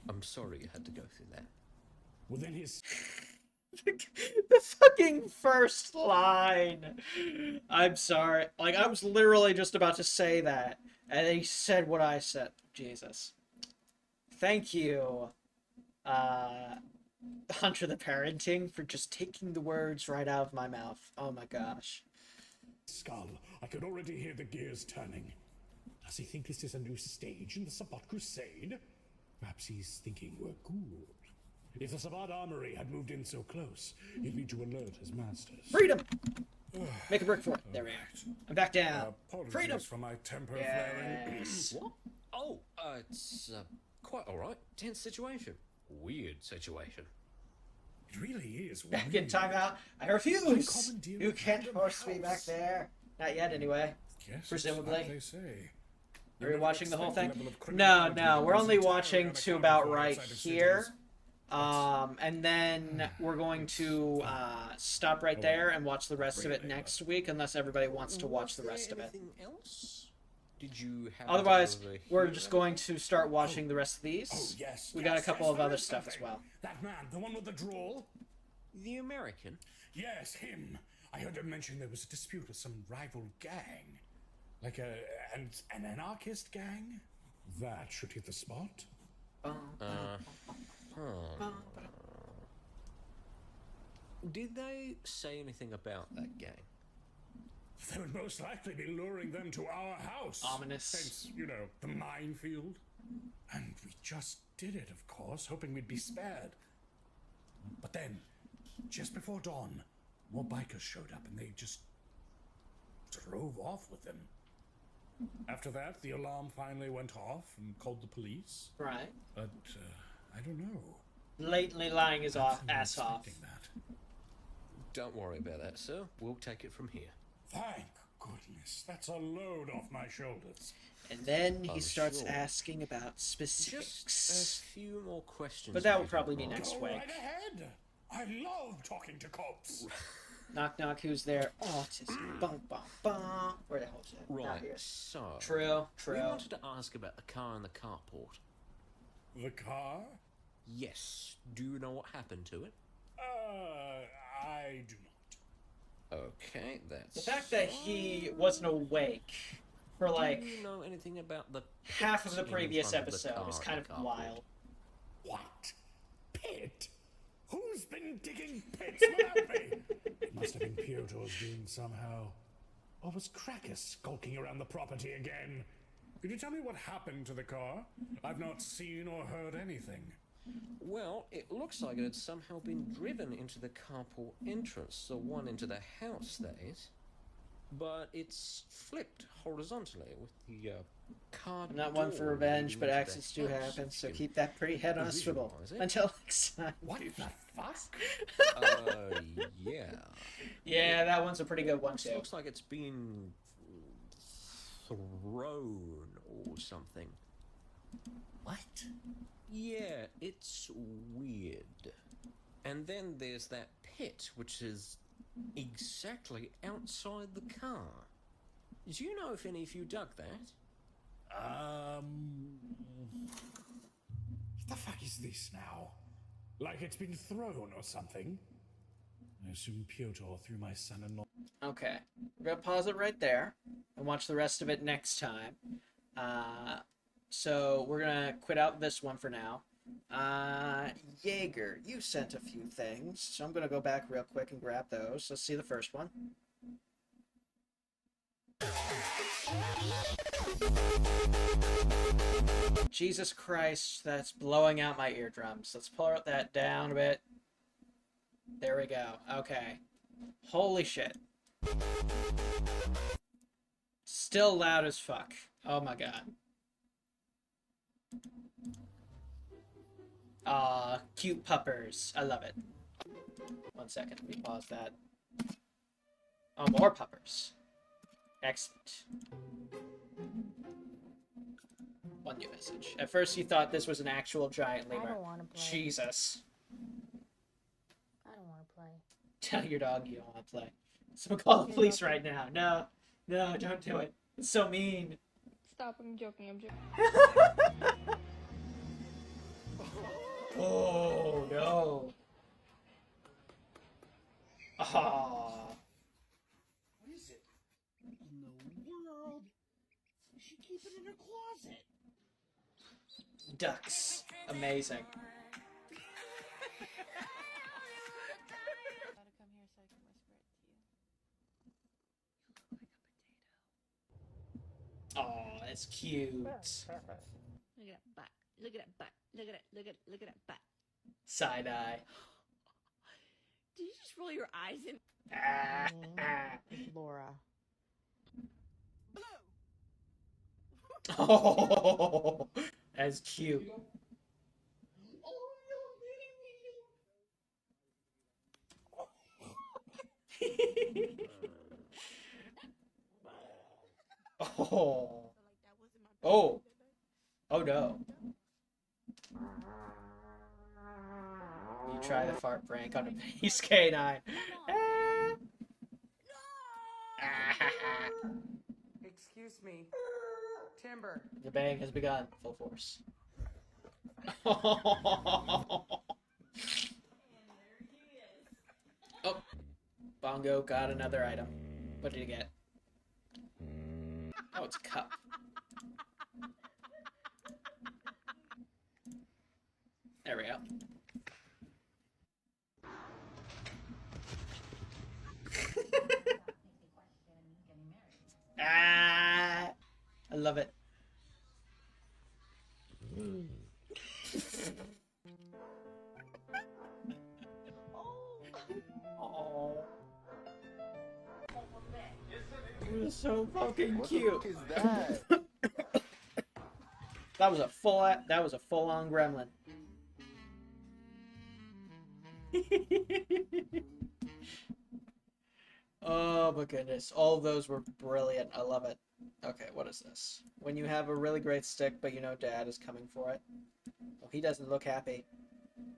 I'm sorry you had to go through that. Within his The fucking first line. I'm sorry. Like, I was literally just about to say that. And he said what I said. Jesus. Thank you, Hunter the Parenting, for just taking the words right out of my mouth. Oh my gosh. skull, I could already hear the gears turning. Does he think this is a new stage in the Sabbat Crusade? Perhaps he's thinking we're good. If the Sabbat Armory had moved in so close, he'd need to alert his masters. Freedom! Make a brick for it. There we go. I'm back down. Apologies Freedom! for my temper flaring. Yes. What? Oh, it's quite alright. Tense situation. Weird situation. It really is Back weird. in timeout. I refuse! commandeer You a can't random force me back house. there. Not yet, anyway. Yes, Presumably. like they say. Are we never watching the whole expect thing? the level of No, criminality no. that We're goes only entirely watching to unaccounted about for right outside of here. cities. And then we're going to stop right there and watch the rest of it next week, unless everybody wants to watch the rest of it. Anything else? Did you have Otherwise, we're just going to start watching the rest of Oh, these. yes. We got a yes, couple yes, of there other is stuff as something. well. That man, the one with the drawl? the American? Yes, him. I heard him mention there was a dispute with some rival gang. Like an anarchist gang? That should hit the spot. Did they say anything about that gang? They would most likely be luring them to our house. Ominous. Hence, you know, the minefield. And we just did it, of course, hoping we'd be spared. But then, just before dawn, more bikers showed up and they just drove off with them. After that, the alarm finally went off and called the police. Right. But, I don't know. Blatantly lying his ass off. Expecting that. Don't worry about that, sir. We'll take it from here. Thank goodness. That's a load off my shoulders. And then he I'm starts sure. asking about Just specifics. a few more questions. But that if will you probably don't be mind. next Go week. right ahead. I love talking to cops. Knock knock, who's there? Autism. Bum bum bum. Where the hell is it? Not Right, here. so... True, We true. wanted to ask about the car in the carport. The car? Yes. Do you know what happened to it? I do not. Okay, that's... The fact that he wasn't awake for like Do you know anything about the half of the pit in previous front of the episode is car kind in of the carport? wild. What? Pit? Who's been digging pits without me? It must have been Piotr's doing somehow. Or was Cracker skulking around the property again? Could you tell me what happened to the car? I've not seen or heard anything. Well, it looks like it had somehow been driven into the carport entrance, the one into the house, that is. But it's flipped horizontally with the car. I'm not one for door revenge, leading but into the accidents do house, happen, if so you keep that pretty head on a swivel. visualize it. Until next time. What the fuck? Yeah. Yeah, that one's a pretty good one It too. looks like it's been thrown or something. What? Yeah, it's weird. And then there's that pit, which is exactly outside the car. Do you know if any of you dug that? What the fuck is this now? Like it's been thrown or something? I assume Piotr threw my son-in-law. Okay. We're gonna pause it right there and watch the rest of it next time. So we're gonna quit out this one for now. Jaeger, you sent a few things, so I'm gonna go back real quick and grab those. Let's see the first one. Jesus Christ, that's blowing out my eardrums. Let's pull that down a bit. There we go. Okay. Holy shit. Still loud as fuck. Oh my god. Aw, cute puppers. I love it. 1 second, let me pause that. Oh, more puppers. Excellent. One new message. At first you thought this was an actual giant I lemur. don't want to play. Jesus. play. Tell your dog you don't want to play. So call the police right now. No, no, don't do it. It's so mean. Stop, I'm joking, I'm joking. Oh, no. Ah. What is it? In the world? She keep it in her closet. Ducks. Amazing. Oh, that's cute. Look at that butt. Look at that butt. Look at it. Look at that butt. Side eye. Did you just roll your eyes in? Laura. Oh, that's cute. Oh. Oh. Oh no. You try the fart prank on a base canine. Excuse me. Timber. The bang has begun. Full force. Oh, Bongo got another item. What did he get? Oh, it's a cup. There we go. Ah, I love it. Oh. It was so fucking cute. What is that? That was a full-on gremlin. Oh my goodness. All of those were brilliant. I love it. Okay, what is this? When you have a really great stick, but you know Dad is coming for it. Well, he doesn't look happy.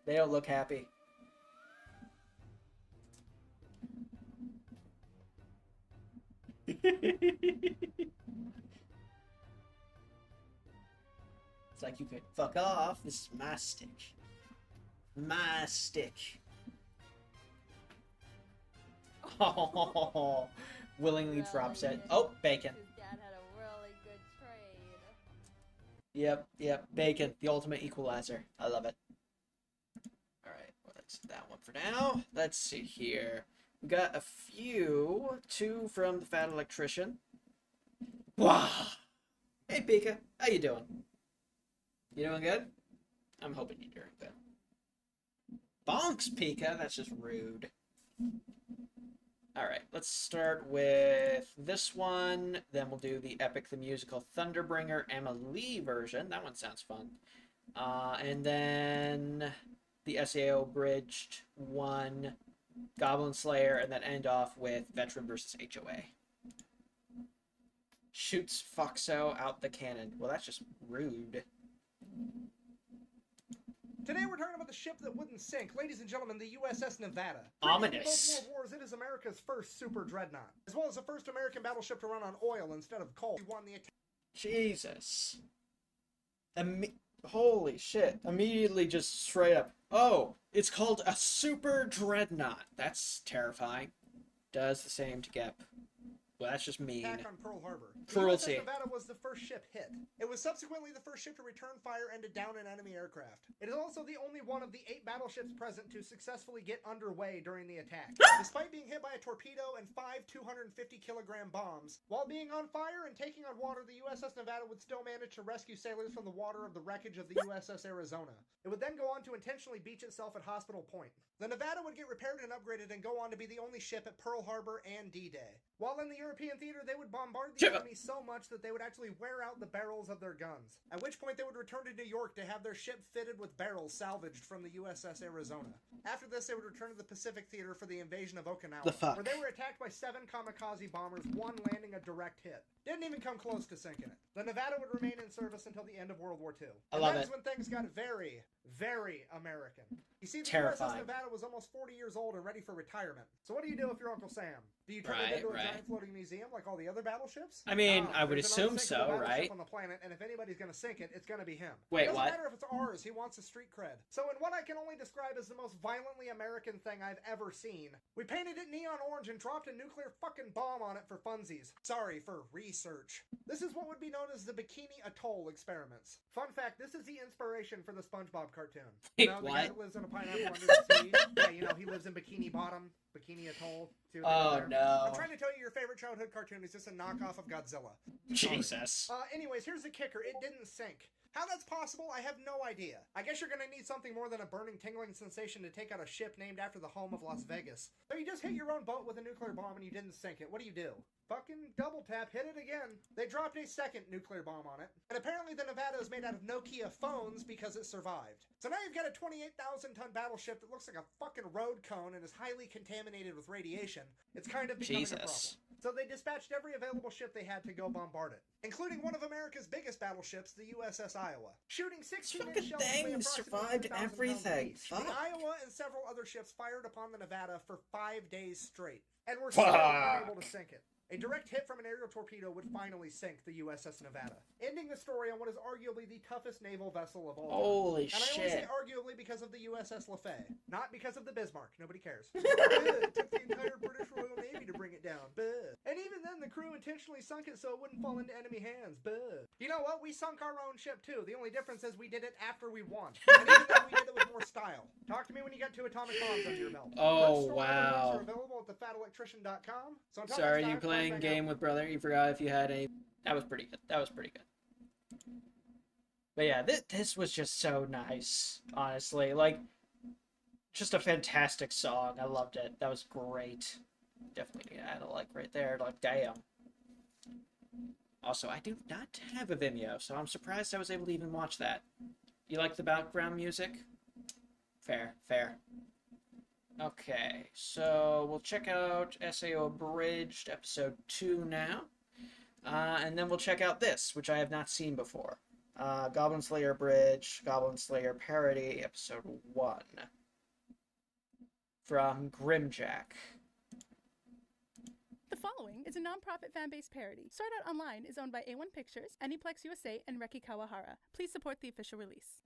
They don't look happy. It's like you could fuck off. This is my stick. My stick. Oh, willingly drops it. Oh, bacon. His dad had a really good trade. Yep, bacon. The ultimate equalizer. I love it. Alright, well, that's that one for now. Let's see here. We got a few. Two from the Fat Electrician. Wow. Hey, Pika. How you doing? You doing good? I'm hoping you're doing good. Bonks, Pika. That's just rude. Alright, let's start with this one. Then we'll do the Epic the Musical Thunderbringer Emily version. That one sounds fun. And then the SAO Abridged one, Goblin Slayer, and then end off with Veteran versus HOA. Shoots Foxo out the cannon. Well, that's just rude. Today we're talking about the ship that wouldn't sink. Ladies and gentlemen, the USS Nevada. Ominous. In both World Wars, it is America's first super dreadnought, as well as the first American battleship to run on oil instead of coal. We won the attack. Jesus. Holy shit. Immediately just straight up. Oh, it's called a super dreadnought. That's terrifying. Does the same to Gep. Well, that's just mean. Attack on Pearl Harbor. Cruelty. The USS Nevada was the first ship hit. It was subsequently the first ship to return fire and to down an enemy aircraft. It is also the only one of the 8 battleships present to successfully get underway during the attack. Despite being hit by a torpedo and 5 250-kilogram bombs, while being on fire and taking on water, the USS Nevada would still manage to rescue sailors from the water of the wreckage of the USS Arizona. It would then go on to intentionally beach itself at Hospital Point. The Nevada would get repaired and upgraded and go on to be the only ship at Pearl Harbor and D-Day. While in the European theater, they would bombard the enemy so much that they would actually wear out the barrels of their guns, at which point they would return to New York to have their ship fitted with barrels salvaged from the USS Arizona. After this, they would return to the Pacific theater for the invasion of Okinawa, where they were attacked by 7 kamikaze bombers, one landing a direct hit. Didn't even come close to sinking it. The Nevada would remain in service until the end of World War II. I love it. That's when things got very, very American. You see, the Terrifying. USS Nevada was almost 40 years old and ready for retirement. So what do you do if you're Uncle Sam? Do you turn it into a giant floating museum like all the other battleships? I mean, I would There's an assume so, unsinkable battleship right? on the planet, and if anybody's gonna sink it, it's gonna be him. Wait, it doesn't what? matter if it's ours. He wants a street cred. So in what I can only describe as the most violently American thing I've ever seen, we painted it neon orange and dropped a nuclear fucking bomb on it for funsies. Sorry, for research. This is what would be known as the Bikini Atoll experiments. Fun fact, this is the inspiration for the SpongeBob cartoon. Wait, You know, the guy what? that lives in a pineapple under the sea. Yeah, you know, he lives in Bikini Bottom, Bikini Atoll. See what they Oh, did there? no. I'm trying to tell you your favorite childhood cartoon is just a knockoff of Godzilla. Jesus. Anyways, here's the kicker. It didn't sink. How that's possible, I have no idea. I guess you're gonna need something more than a burning, tingling sensation to take out a ship named after the home of Las Vegas. So you just hit your own boat with a nuclear bomb and you didn't sink it. What do? Fucking double tap, hit it again. They dropped a second nuclear bomb on it. And apparently the Nevada is made out of Nokia phones because it survived. So now you've got a 28,000-ton battleship that looks like a fucking road cone and is highly contaminated with radiation. It's kind of becoming a problem. So they dispatched every available ship they had to go bombard it, including one of America's biggest battleships, the USS Iowa. Shooting 16-inch shells that weigh approximately survived 2,000 pounds everything. each. Fuck. The Iowa and several other ships fired upon the Nevada for 5 days straight, and were still unable to sink it. A direct hit from an aerial torpedo would finally sink the USS Nevada, ending the story on what is arguably the toughest naval vessel of all time. Holy And I only say shit. arguably because of the USS Lafay, not because of the Bismarck. Nobody cares. It took the entire British Royal Navy to bring it down. Buh. And even then, the crew intentionally sunk it so it wouldn't fall into enemy hands. Buh. You know what? We sunk our own ship too. The only difference is we did it after we won. And even then, we did it with more style. Talk to me when you get 2 atomic bombs under your belt. Oh, Merch store wow. are available at thefatelectrician.com. So until Sorry, next you time, playing back game out. with brother. You forgot if you had any. That was pretty good. That was pretty good. But yeah, this was just so nice, honestly. Like, just a fantastic song. I loved it. That was great. Definitely add a like right there. Like, damn. Also, I do not have a Vimeo, so I'm surprised I was able to even watch that. You like the background music? Fair, fair. Okay, so we'll check out SAO Abridged episode 2 now. And then we'll check out this, which I have not seen before. Goblin Slayer Abridged, Goblin Slayer Parody, episode 1. From Grimjack. The following is a non-profit fan-based parody. Start Out Online is owned by A1 Pictures, Aniplex USA, and Reki Kawahara. Please support the official release.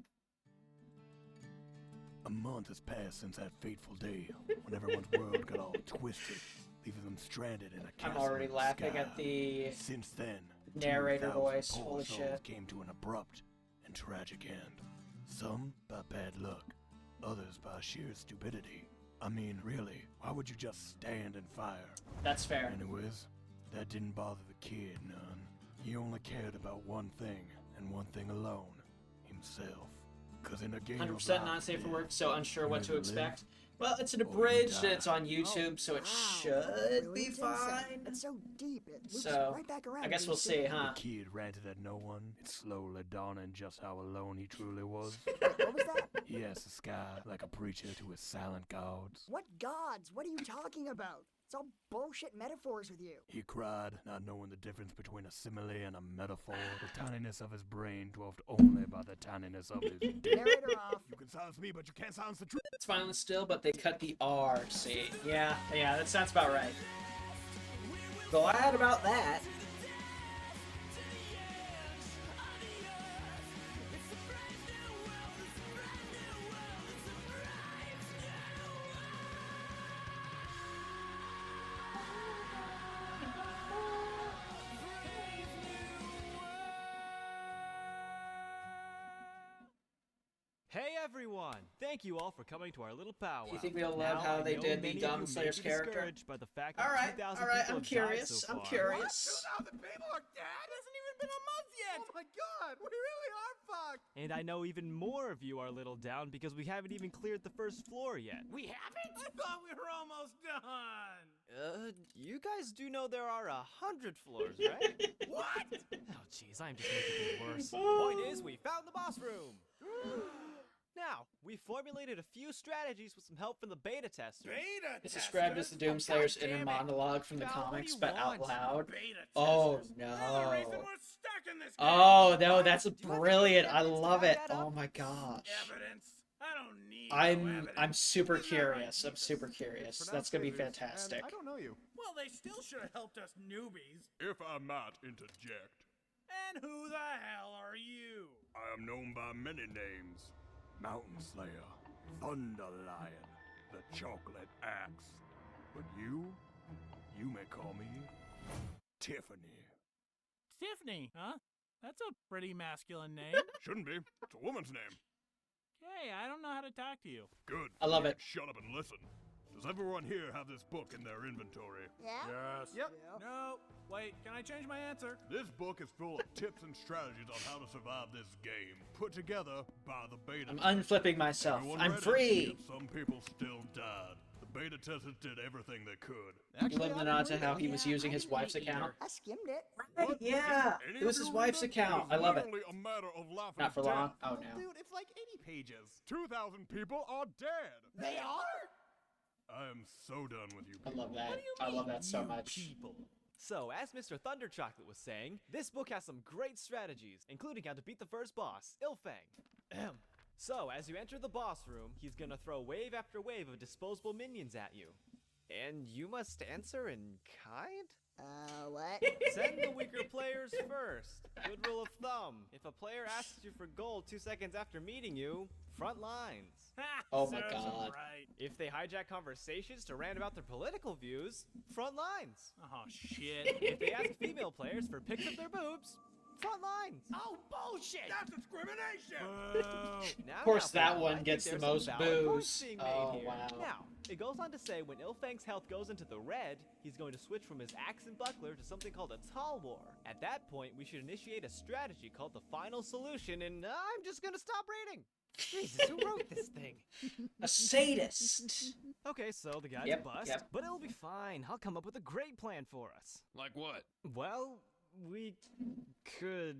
A month has passed since that fateful day when everyone's world got all twisted, leaving them stranded in a castle. I'm already in the laughing sky. at the Since then, narrator 2,000 voice. poor Holy souls shit. came to an abrupt and tragic end. Some by bad luck, others by sheer stupidity. I mean, really, why would you just stand and fire? That's fair. Anyways, that didn't bother the kid none. He only cared about one thing, and one thing alone, himself. Cause in a game 100% not safe for work, so unsure what to expect. Well, it's an abridged and it's on YouTube, so it should be fine. It's so deep, it loops So, right back around. I guess when we'll you skip see, it. huh? The kid ranted at no one. It's slowly dawning just how alone he truly was. What was that? He asked the sky like a preacher to his silent gods. What gods? What are you talking about? It's all bullshit metaphors with you. He cried, not knowing the difference between a simile and a metaphor. The tininess of his brain dwarfed only by the tininess of his dick. Narrator off. You can silence me, but you can't silence the truth. It's violent still, but they cut the R, see. Yeah, that sounds about right. Glad about that. Hey everyone! Thank you all for coming to our little powwow. Do you think we'll love how they did the Goblin Slayer's character? By the fact that Alright, 2,000 alright, people I'm have died curious. so I'm far. curious. 2,000 people are dead? It hasn't even been a month yet! Oh my god, we really are fucked! And I know even more of you are a little down because we haven't even cleared the first floor yet. We haven't? I thought we were almost done! You guys do know there are 100 floors, right? What? Oh jeez, I'm just making things worse. Point is, we found the boss room! Now, we formulated a few strategies with some help from the beta testers. Beta It's described as the Doomslayer's inner monologue from the Val, what do comics, you but out want? loud. Beta Oh testers. no. They're the reason we're stuck in this game. Oh no, that's Do you have any brilliant. I evidence to love back it. that up? Oh my gosh. Evidence? I don't need I'm super curious. I'm super curious. That's gonna be fantastic. I don't know you. Well, they still should have helped us newbies. If I might interject, And who the hell are you? I am known by many names. Mountain Slayer, Thunder Lion, the Chocolate Axe. But you may call me Tiffany. Tiffany, huh? That's a pretty masculine name. Shouldn't be. It's a woman's name. Hey, I don't know how to talk to you. Good. I love it. Shut up and listen. Does everyone here have this book in their inventory? Yeah? Yes. Yep. No. Wait, can I change my answer? This book is full of tips and strategies on how to survive this game, put together by the beta I'm testers. unflipping myself. Everyone I'm read it, free. yet some people still died. The beta testers did everything they could. You love the nod to how he was using his wife's account. I skimmed it. What? Yeah, Any it was of his you wife's read it? account. It I is love it. literally a matter of life Not and for death. long. Oh no. Dude, it's like 80 pages. 2,000 people are dead. They are? I am so done with you I people. love that. I love that so much. People. So, as Mr. Thunder Chocolate was saying, this book has some great strategies, including how to beat the first boss, Ilfang. Ahem. So, as you enter the boss room, he's gonna throw wave after wave of disposable minions at you. And you must answer in kind? What? Send the weaker players first. Good rule of thumb. If a player asks you for gold 2 seconds after meeting you, front lines. Oh my Serves 'em God. Right. If they hijack conversations to rant about their political views, front lines. Oh, shit. If they ask female players for pics of their boobs, front lines. Oh, bullshit! That's discrimination! Now, Of course, now, that people, I one think gets the there's some most valid points booze. being made Oh, here. wow. Now, it goes on to say when Ilfang's health goes into the red, he's going to switch from his axe and buckler to something called a tall war. At that point, we should initiate a strategy called the final solution, and I'm just gonna stop reading. Jesus, who wrote this thing? A sadist. Okay, so the guy's Yep, a bust, yep. but it'll be fine. I'll come up with a great plan for us. Like what? Well, we could.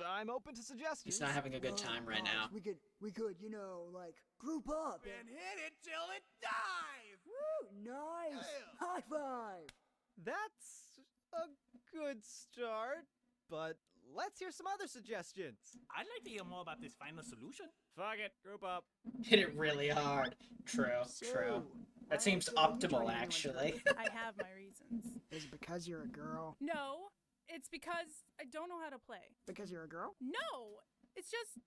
I'm open to suggestions. He's not having a good time right now. We could, you know, like, group up. And hit it till it dies! Woo, nice. High five. That's a good start, but let's hear some other suggestions. I'd like to hear more about this final solution. Fuck it, group up. Hit it really hard. True, true. That seems optimal, actually. I have my reasons. Is it because you're a girl? No, it's because I don't know how to play. Because you're a girl? No, it's just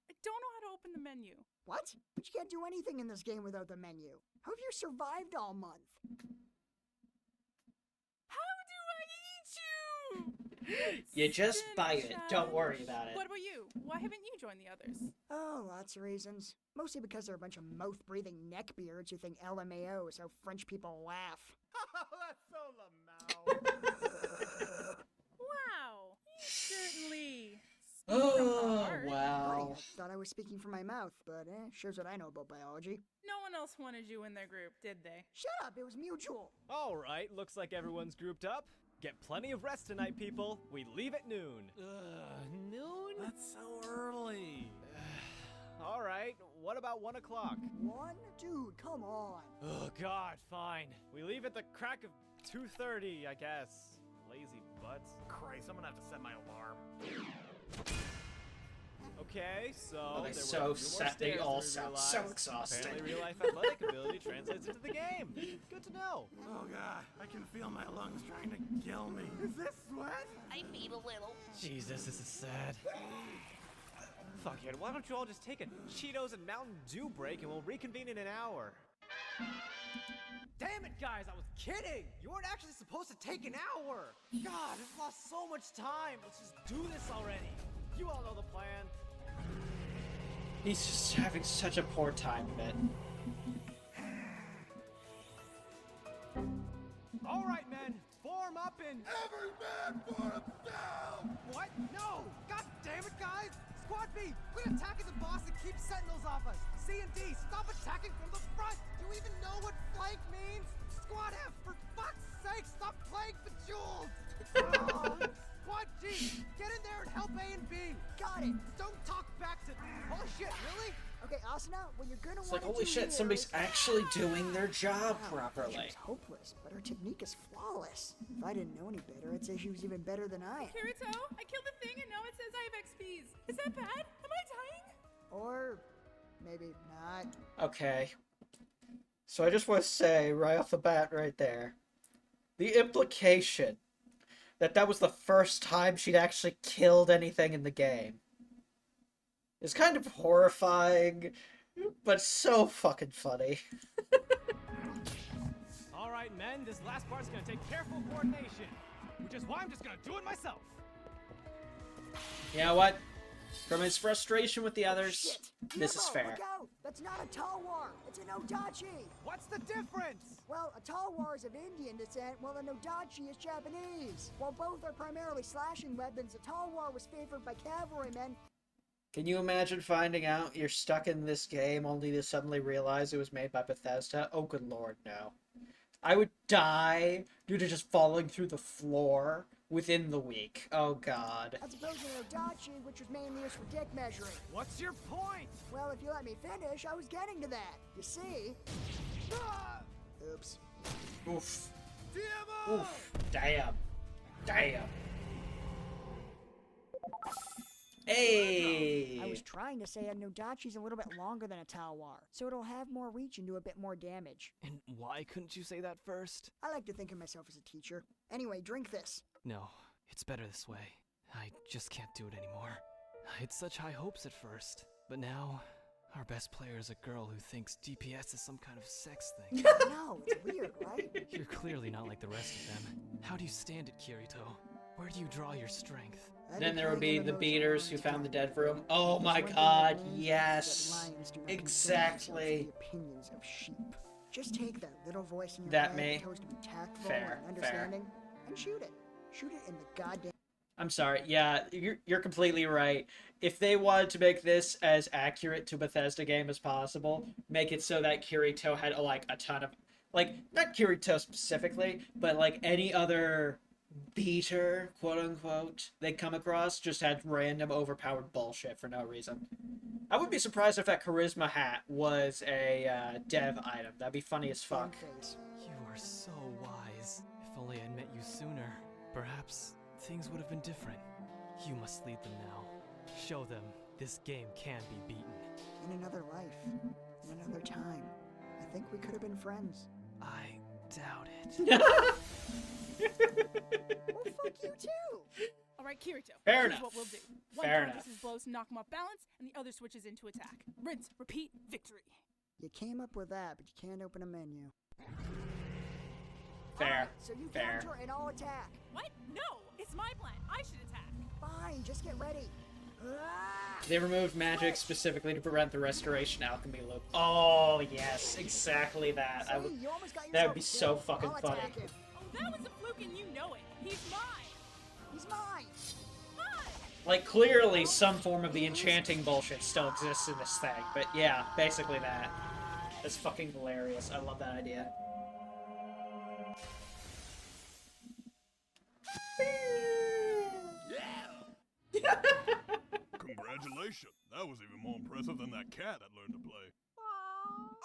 I don't know how to open the menu. What? But you can't do anything in this game without the menu. How have you survived all month? How do I eat you? You just Spin bite it. Don't worry challenge. about it. What about you? Why haven't you joined the others? Oh, lots of reasons. Mostly because they're a bunch of mouth-breathing neckbeards who think LMAO is how French people laugh. That's so Lamau. Wow, you certainly speak from the Oh, heart. wow. Funny, I thought I was speaking from my mouth, but shows what I know about biology. No one else wanted you in their group, did they? Shut up, it was mutual. All right, looks like everyone's grouped up. Get plenty of rest tonight, people. We leave at noon. Noon? That's so early. All right, what about 1 o'clock? One? Dude, come on. Oh, God, fine. We leave at the crack of 2:30, I guess. Lazy butts. Christ, I'm gonna have to set my alarm. Okay, so Oh, they're there so were a few more sad. They stairs all than we sound so realized. exhausted. Apparently, real-life athletic ability translates into the game. Good to know. Oh god, I can feel my lungs trying to kill me. Is this sweat? I need a little. Jesus, this is sad. Fuck it, why don't you all just take a Cheetos and Mountain Dew break and we'll reconvene in an hour? Damn it, guys, I was kidding! You weren't actually supposed to take an hour! God, I've lost so much time! Let's just do this already! You all know the plan. He's just having such a poor time of it. All right, men, form up and... Every man for himself! What? No! God damn it, guys! Squad B, quit attacking the boss and keep sentinels off us! C and D, stop attacking from the front! Do you even know what flank means? Squad F, for fuck's sake, stop playing Bejeweled! Oh, Squad G, get in there and help A and B! Got it. Don't talk back to... Oh shit, really? Okay, Asuna, what you're gonna It's want like, holy shit, somebody's actually doing their job properly. She was hopeless, but her technique is flawless. If I didn't know any better, I'd say she was even better than I am. Kirito, I killed the thing and now it says I have XPs. Is that bad? Am I dying? Or maybe not. Okay. So I just want to say right off the bat right there, the implication that that was the first time she'd actually killed anything in the game is kind of horrifying, but so fucking funny. All right, men, this last part's gonna take careful coordination, which is why I'm just gonna do it myself. You know what? From his frustration with the others, Shit! this is Gobbo, fair. Look out! That's not a Talwar! It's an Odachi! What's the difference? Well, a Talwar is of Indian descent, while an Odachi is Japanese. While both are primarily slashing weapons, a Talwar was favored by cavalrymen. Can you imagine finding out you're stuck in this game only to suddenly realize it was made by Bethesda? Oh, good lord, no. I would die due to just falling through the floor within the week. Oh, God. As opposed to an Odachi, which was mainly used for dick measuring. What's your point? Well, if you let me finish, I was getting to that. You see? Oops. Oof. Diamo! Oof. Damn. Damn. Hey! I was trying to say an Odachi's a little bit longer than a Talwar, so it'll have more reach and do a bit more damage. And why couldn't you say that first? I like to think of myself as a teacher. Anyway, drink this. No, it's better this way. I just can't do it anymore. I had such high hopes at first, but now our best player is a girl who thinks DPS is some kind of sex thing. No, it's weird, right? You're clearly not like the rest of them. How do you stand it, Kirito? Where do you draw your strength? Then there would be the beaters who found the dead room. Oh my god, yes. Exactly. The opinions of sheep. Just take that little voice in your That head may. supposed to be tactful Fair, and understanding, and shoot it. Shoot it in the goddamn... I'm sorry. Yeah, you're completely right. If they wanted to make this as accurate to Bethesda game as possible, make it so that Kirito had like a ton of, like, not Kirito specifically, but like any other beater, quote unquote, they come across just had random overpowered bullshit for no reason. I would be surprised if that charisma hat was a dev item. That'd be funny as fuck. You are so wise. If only I'd met you sooner, perhaps things would have been different. You must lead them now. Show them this game can be beaten. In another life, in another time, I think we could have been friends. I doubt it. Well, fuck you too! Alright, Kirito. Fair Here's enough. what we'll do. One Fair counters enough. his blows to knock him off balance, and the other switches into attack. Rinse, repeat, victory. You came up with that, but you can't open a menu. Fair. Alright, so you Fair. counter and I'll attack. What? No! It's my plan. I should attack. Fine, just get ready. Ah! They removed magic specifically to prevent the restoration alchemy loop. Oh yes, exactly that. I would. See, you almost got That would yourself be a so kill. fucking I'll funny. attack him. Oh, that was a fluke and you know it. He's mine. He's mine. Mine! Like clearly, some form of the enchanting bullshit still exists in this thing. But yeah, basically that. That's fucking hilarious. I love that idea. Congratulations. That was even more impressive than that cat that learned to play.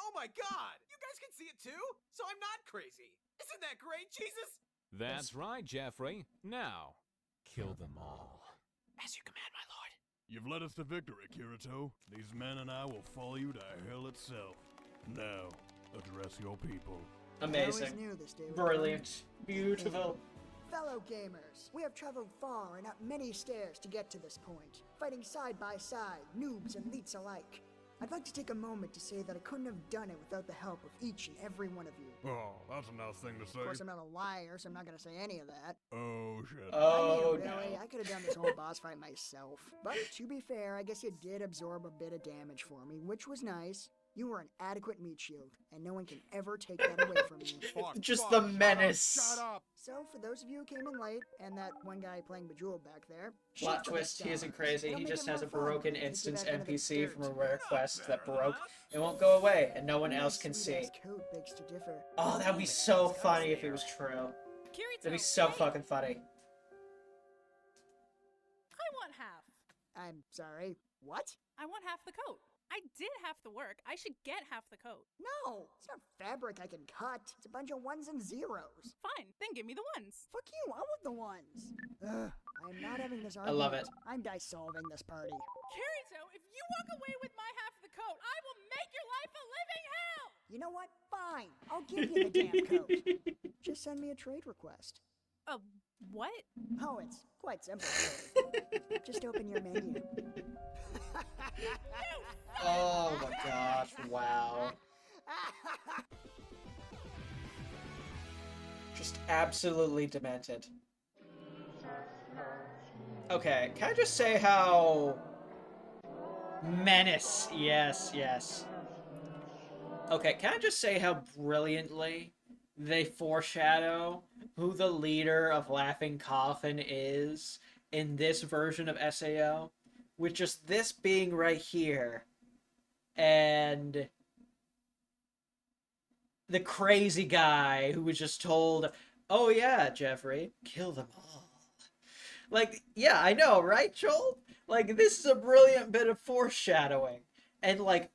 Oh my god! You guys can see it too? So I'm not crazy. Isn't that great, Jesus? That's right, Jeffrey. Now, kill them all. As you command, my lord. You've led us to victory, Kirito. These men and I will follow you to hell itself. Now, address your people. Amazing. I always knew this day would Brilliant. Beautiful. Fellow gamers, we have traveled far and up many stairs to get to this point, fighting side by side, noobs and elites alike. I'd like to take a moment to say that I couldn't have done it without the help of each and every one of you. Oh, that's a nice thing to say. Of course, I'm not a liar, so I'm not gonna say any of that. Oh, shit. Oh, I mean, really, no. I could have done this whole boss fight myself. But to be fair, I guess it did absorb a bit of damage for me, which was nice. You were an adequate meat shield, and no one can ever take that away from you. Just the menace. Shut up! So, for those of you who came in late, and that one guy playing Bejeweled back there, Plot shoot for the twist, he isn't stars. crazy. It'll He make just it has a more fun broken when you get instance back into the NPC dirt. from a rare quest that broke. It won't go away, and no one else can see. Sweet-ass coat begs to differ. Oh, that'd be so funny if it was true. Kirito, That'd be so hey, fucking funny. I want half. I'm sorry, what? I want half the coat. I did half the work. I should get half the coat. No, it's not fabric I can cut. It's a bunch of ones and zeros. Fine, then give me the ones. Fuck you, I want the ones. Ugh, I am not having this I argument. love it. I'm dissolving this party. Kirito, if you walk away with my half of the coat, I will make your life a living hell! You know what? Fine, I'll give you the damn coat. Just send me a trade request. What? Oh, it's quite simple. Just open your menu. Oh my gosh, wow. Just absolutely demented. Okay, can I just say how... Menace, yes, yes. Okay, can I just say how brilliantly they foreshadow who the leader of Laughing Coffin is in this version of SAO? With just this being right here, and the crazy guy who was just told, oh yeah, Jeffrey, kill them all. Like, yeah, I know, right, Joel? Like, this is a brilliant bit of foreshadowing. And, like,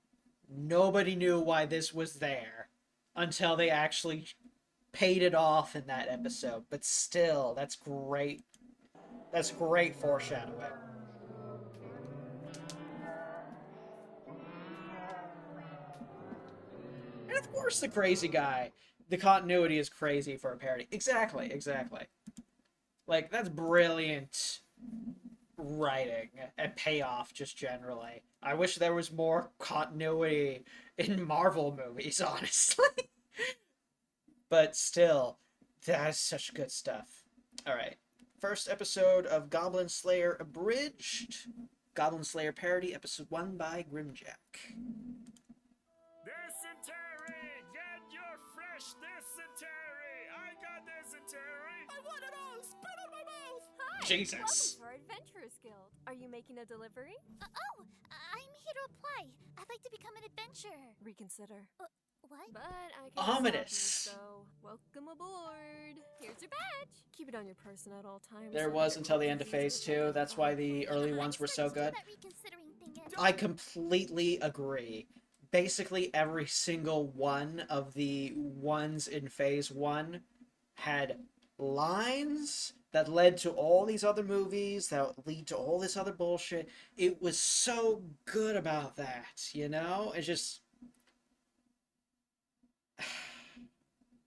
nobody knew why this was there until they actually paid it off in that episode. But still, that's great. That's great foreshadowing. And of course the crazy guy. The continuity is crazy for a parody. Exactly, exactly. Like, that's brilliant writing and payoff just generally. I wish there was more continuity in Marvel movies, honestly. But still, that is such good stuff. Alright. First episode of Goblin Slayer Abridged. Goblin Slayer Parody, episode 1 by Grimjack. Dysentery! Get your fresh dysentery! I got dysentery! I want it all! Spit on my mouth! Hi! Jesus! Welcome to our Adventurers Guild. Are you making a delivery? I'm here to apply. I'd like to become an adventurer. Reconsider. What? But I can't Ominous. stop you, so welcome aboard. Here's your badge. Keep it on your person at all times. There was until the end of Phase 2. That's why the early ones were so good. I completely agree. Basically, every single one of the ones in Phase 1 had lines that led to all these other movies, that lead to all this other bullshit. It was so good about that, you know? It's just...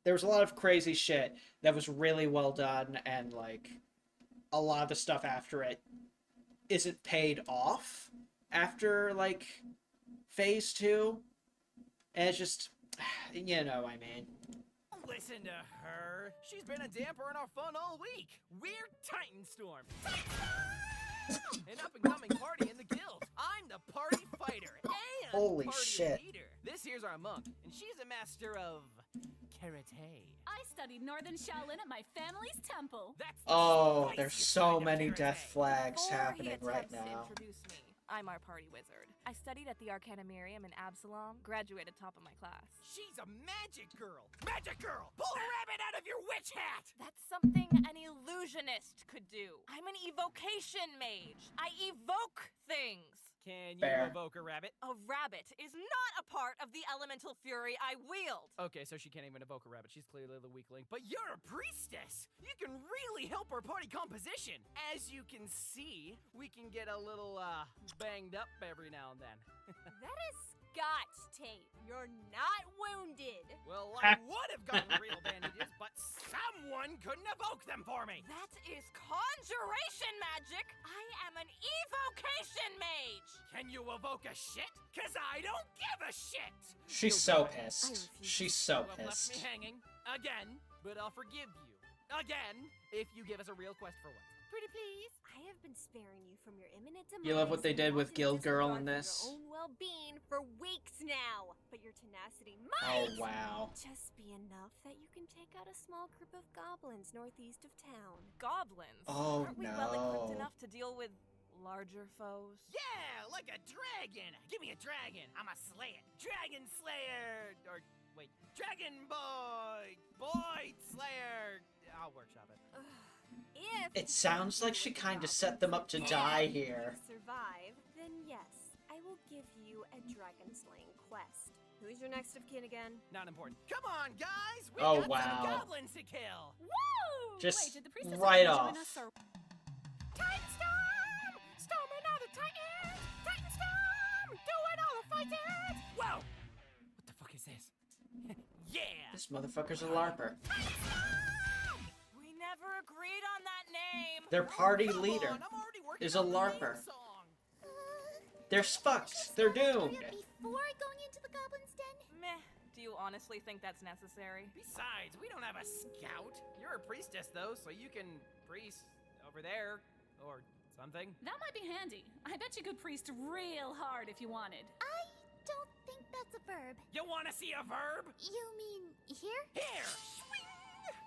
There was a lot of crazy shit that was really well done, and, like, a lot of the stuff after it isn't paid off after, like, Phase 2. And it's just, you know what I mean. Don't listen to her. She's been a damper on our fun all week. We're Titanstorm. An up-and-coming party in the guild. I'm the party fighter and Holy party shit. leader. This here's our monk, and she's a master of karate. I studied Northern Shaolin at my family's temple. That's Oh, there's so many death flags Before happening he right attempts to now. introduce me, I'm our party wizard. I studied at the Arcanumarium in Absalom, graduated top of my class. She's a magic girl. Magic girl! Pull a rabbit out of your witch hat! That's something an illusionist could do. I'm an evocation mage. I evoke things. Can you Fair. evoke a rabbit? A rabbit is not a part of the elemental fury I wield. Okay, so she can't even evoke a rabbit. She's clearly the weak link. But you're a priestess! You can really help our party composition. As you can see, we can get a little, banged up every now and then. That is Scotch tape. You're not wounded. Well, I would have gotten real bandages, but someone couldn't evoke them for me! That is conjuration magic. I am an evocation mage. Can you evoke a shit? 'Cause I don't give a shit! She's so pissed. She's so You have left me pissed. hanging. Again. But I'll forgive you. Again. If you give us a real quest for once. Pretty please. I have been sparing you from your imminent demise. You love what they did with and Guild Girl in disregard this? for your own well-being for weeks now. But your tenacity Oh, might wow. just be enough that you can take out a small group of goblins northeast of town. Goblins? Oh, Aren't we well equipped no. enough to deal with larger foes? Yeah, like a dragon. Give me a dragon. I'ma slay it. Dragon Slayer. Or, wait. Dragon Boy. Boy Slayer. I'll workshop it. If It sounds like she kind of set them up to die here. survive, then yes, I will give you an dragon slaying quest. Who's your next of kin again? Not important. Come on, guys! We Oh, got wow. some goblins to kill! Woo! Just Wait, did the priestess right already join off. us, or- Titan Storm! Storming all the Titans! Titan Storm! Doing all the fighting! Whoa! What the fuck is this? Yeah! This motherfucker's a LARPer. We never agreed on that name. Their party leader is a LARPer. They're fucked. They're doomed. Before going into the Goblin's Den? Meh. Do you honestly think that's necessary? Besides, we don't have a scout. You're a priestess, though, so you can priest over there, or something. That might be handy. I bet you could priest real hard if you wanted. I don't think that's a verb. You wanna see a verb? You mean here? Here! Swing!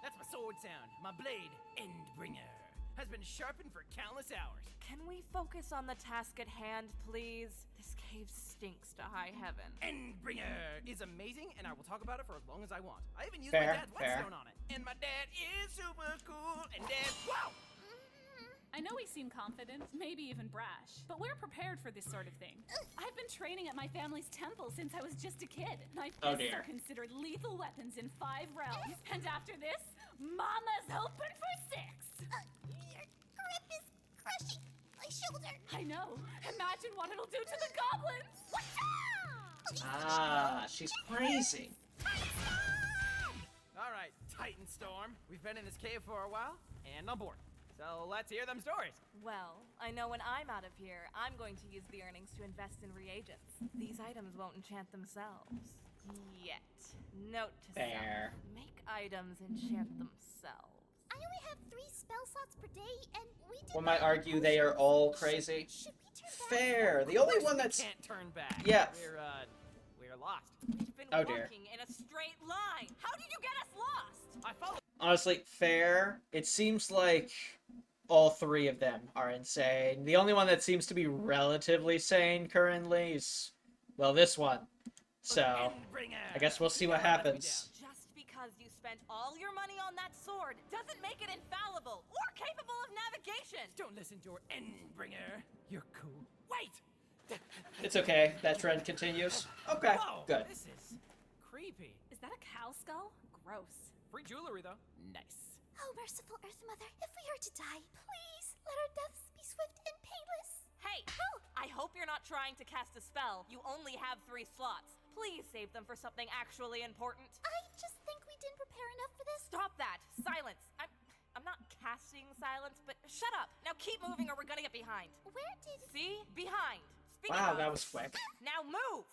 That's my sword sound. My blade, Endbringer, has been sharpened for countless hours. Can we focus on the task at hand, please? This cave stinks to high heaven. Endbringer is amazing, and I will talk about it for as long as I want. I even used Fair, my dad's fair. whetstone on it. And my dad is super cool, and dad, wow! I know we seem confident, maybe even brash, but we're prepared for this sort of thing. I've been training at my family's temple since I was just a kid. My Oh, fists dear. are considered lethal weapons in 5 realms. And after this, Mama's hoping for 6. Your grip is crushing my shoulder. I know. Imagine what it'll do to the goblins. Ah, she's crazy. All right, Titan Storm. We've been in this cave for a while, and on board. So let's hear them stories. Well, I know when I'm out of here, I'm going to use the earnings to invest in reagents. These items won't enchant themselves. Yet. Note to Fair. self. Make items enchant themselves. I only have 3 spell slots per day, and we did One might argue they are all crazy. Fair. The only one that's... Can't turn back. Yeah. We're lost. We've been Oh, dear. walking in a straight line. How did you get us lost? I followed. Honestly, fair. It seems like all 3 of them are insane. The only one that seems to be relatively sane currently is, well, this one. So, I guess we'll see what happens. Just because you spent all your money on that sword doesn't make it infallible or capable of navigation. Don't listen to her, Endbringer. You're cool. Wait! It's okay. That trend continues. Okay, Whoa, good. This is creepy. Is that a cow skull? Gross. Free jewelry, though. Nice. Oh, merciful Earth Mother, if we are to die, please let our deaths be swift and painless. Hey, I hope you're not trying to cast a spell. You only have 3 slots. Please save them for something actually important. I just think we didn't prepare enough for this. Stop that. Silence. I'm not casting silence, but shut up. Now keep moving or we're gonna get behind. Where did... See? Behind. Speaking Wow, of, that was quick. Now move!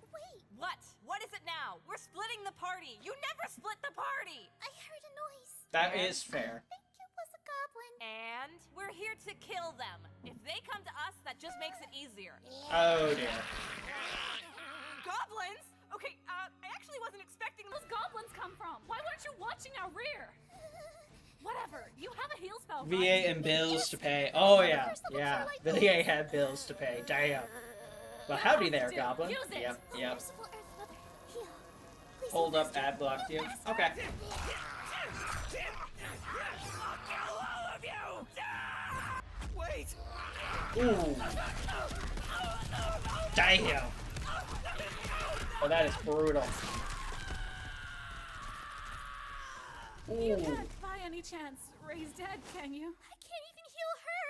Wait. What? What is it now? We're splitting the party. You never split the party! I heard a noise. That is fair. I think it was a goblin. And we're here to kill them. If they come to us, that just makes it easier. Oh, dear. Goblins? Okay, I actually wasn't expecting Those goblins come from? Why weren't you watching our rear? Whatever. You have a heal spell, VA right? and bills to pay. Oh, yeah. Yeah. The VA had bills to pay. Damn. Well, howdy there, Goblin. Use it. Yep, yep. Merciful Earth Mother, heal. Please Hold don't up, ad blocked you. Okay. Wait! Ooh. Damn. Oh, that is brutal. You Ooh. can't by any chance raise dead, can you? I can't even heal her.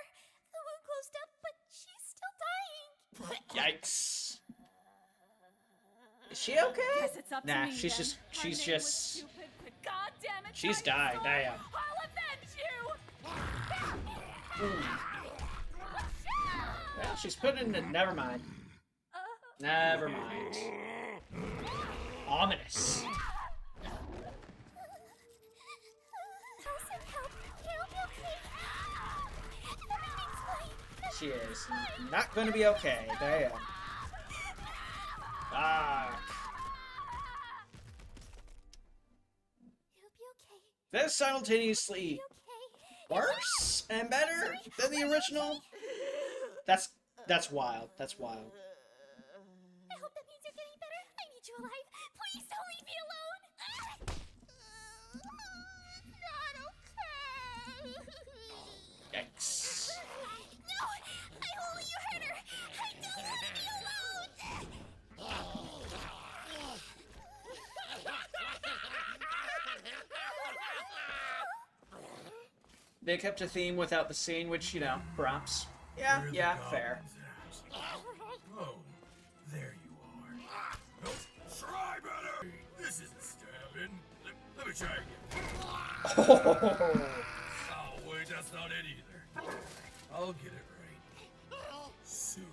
The wound closed up, but she's still dying. Yikes. Is she okay? Guess it's up to Nah, me, she's then. just, My she's name was just, stupid, but God damn it, she's Titan died. Storm, Damn. I'll avenge you! Ooh. Well, she's put in the, never mind. Never mind. Ominous. Elsa, help. You'll be okay. Everything's fine. She is not going to be okay. Damn. Fuck. You'll be okay. That's simultaneously worse and better than the original. That's wild. That's wild. I hope that means you're getting better. I need you alive. Please don't leave me alone. Not okay. Yikes. No, I only They kept a theme without the scene, which, you know, props. Yeah, yeah, fair. Oh, there you are. Nope, try better. This isn't stabbing. Let me try again. Oh, wait, that's not it either. I'll get it right. Soon.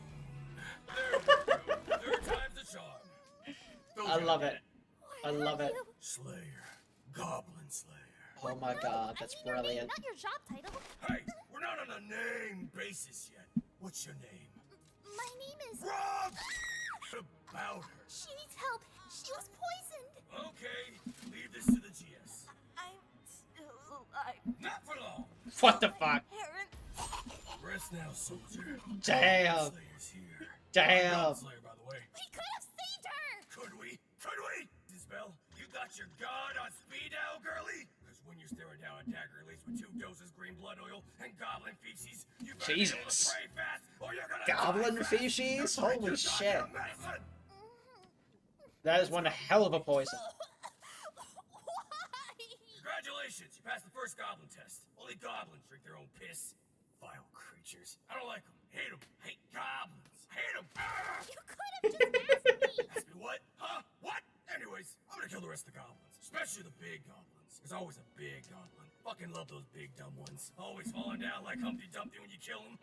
There we go. Third time's the charm. I love it. I love it. Slayer. Goblin Slayer. Oh my god, that's brilliant. Not your job title. Hey, we're not on a name basis yet. What's your name? My name is... Rob! About her. She needs help. She was poisoned. Okay, leave this to the GS. I'm still alive. Not for long. What the fuck? Rest now, soldier. Damn. Slayer's here. Damn. Slayer, by the way. We could have saved her. Could we? Could we? Isabel, you got your god on speed now, girly? Because when you're staring down a dagger laced with 2 doses green blood oil and goblin feces, you better be able to Jesus. pray fast, or you're gonna Goblin die fast. feces? You're Holy taking shit. goddamn medicine. That is one hell of a poison. Congratulations, you passed the first goblin test. Only goblins drink their own piss. Vile creatures. I don't like them. Hate them. Hate goblins. Hate them. You could have just asked me. Ask me what? Huh? What? Anyways, I'm gonna kill the rest of the goblins. Especially the big goblins. There's always a big goblin. Fucking love those big dumb ones. Always falling down like Humpty Dumpty when you kill them.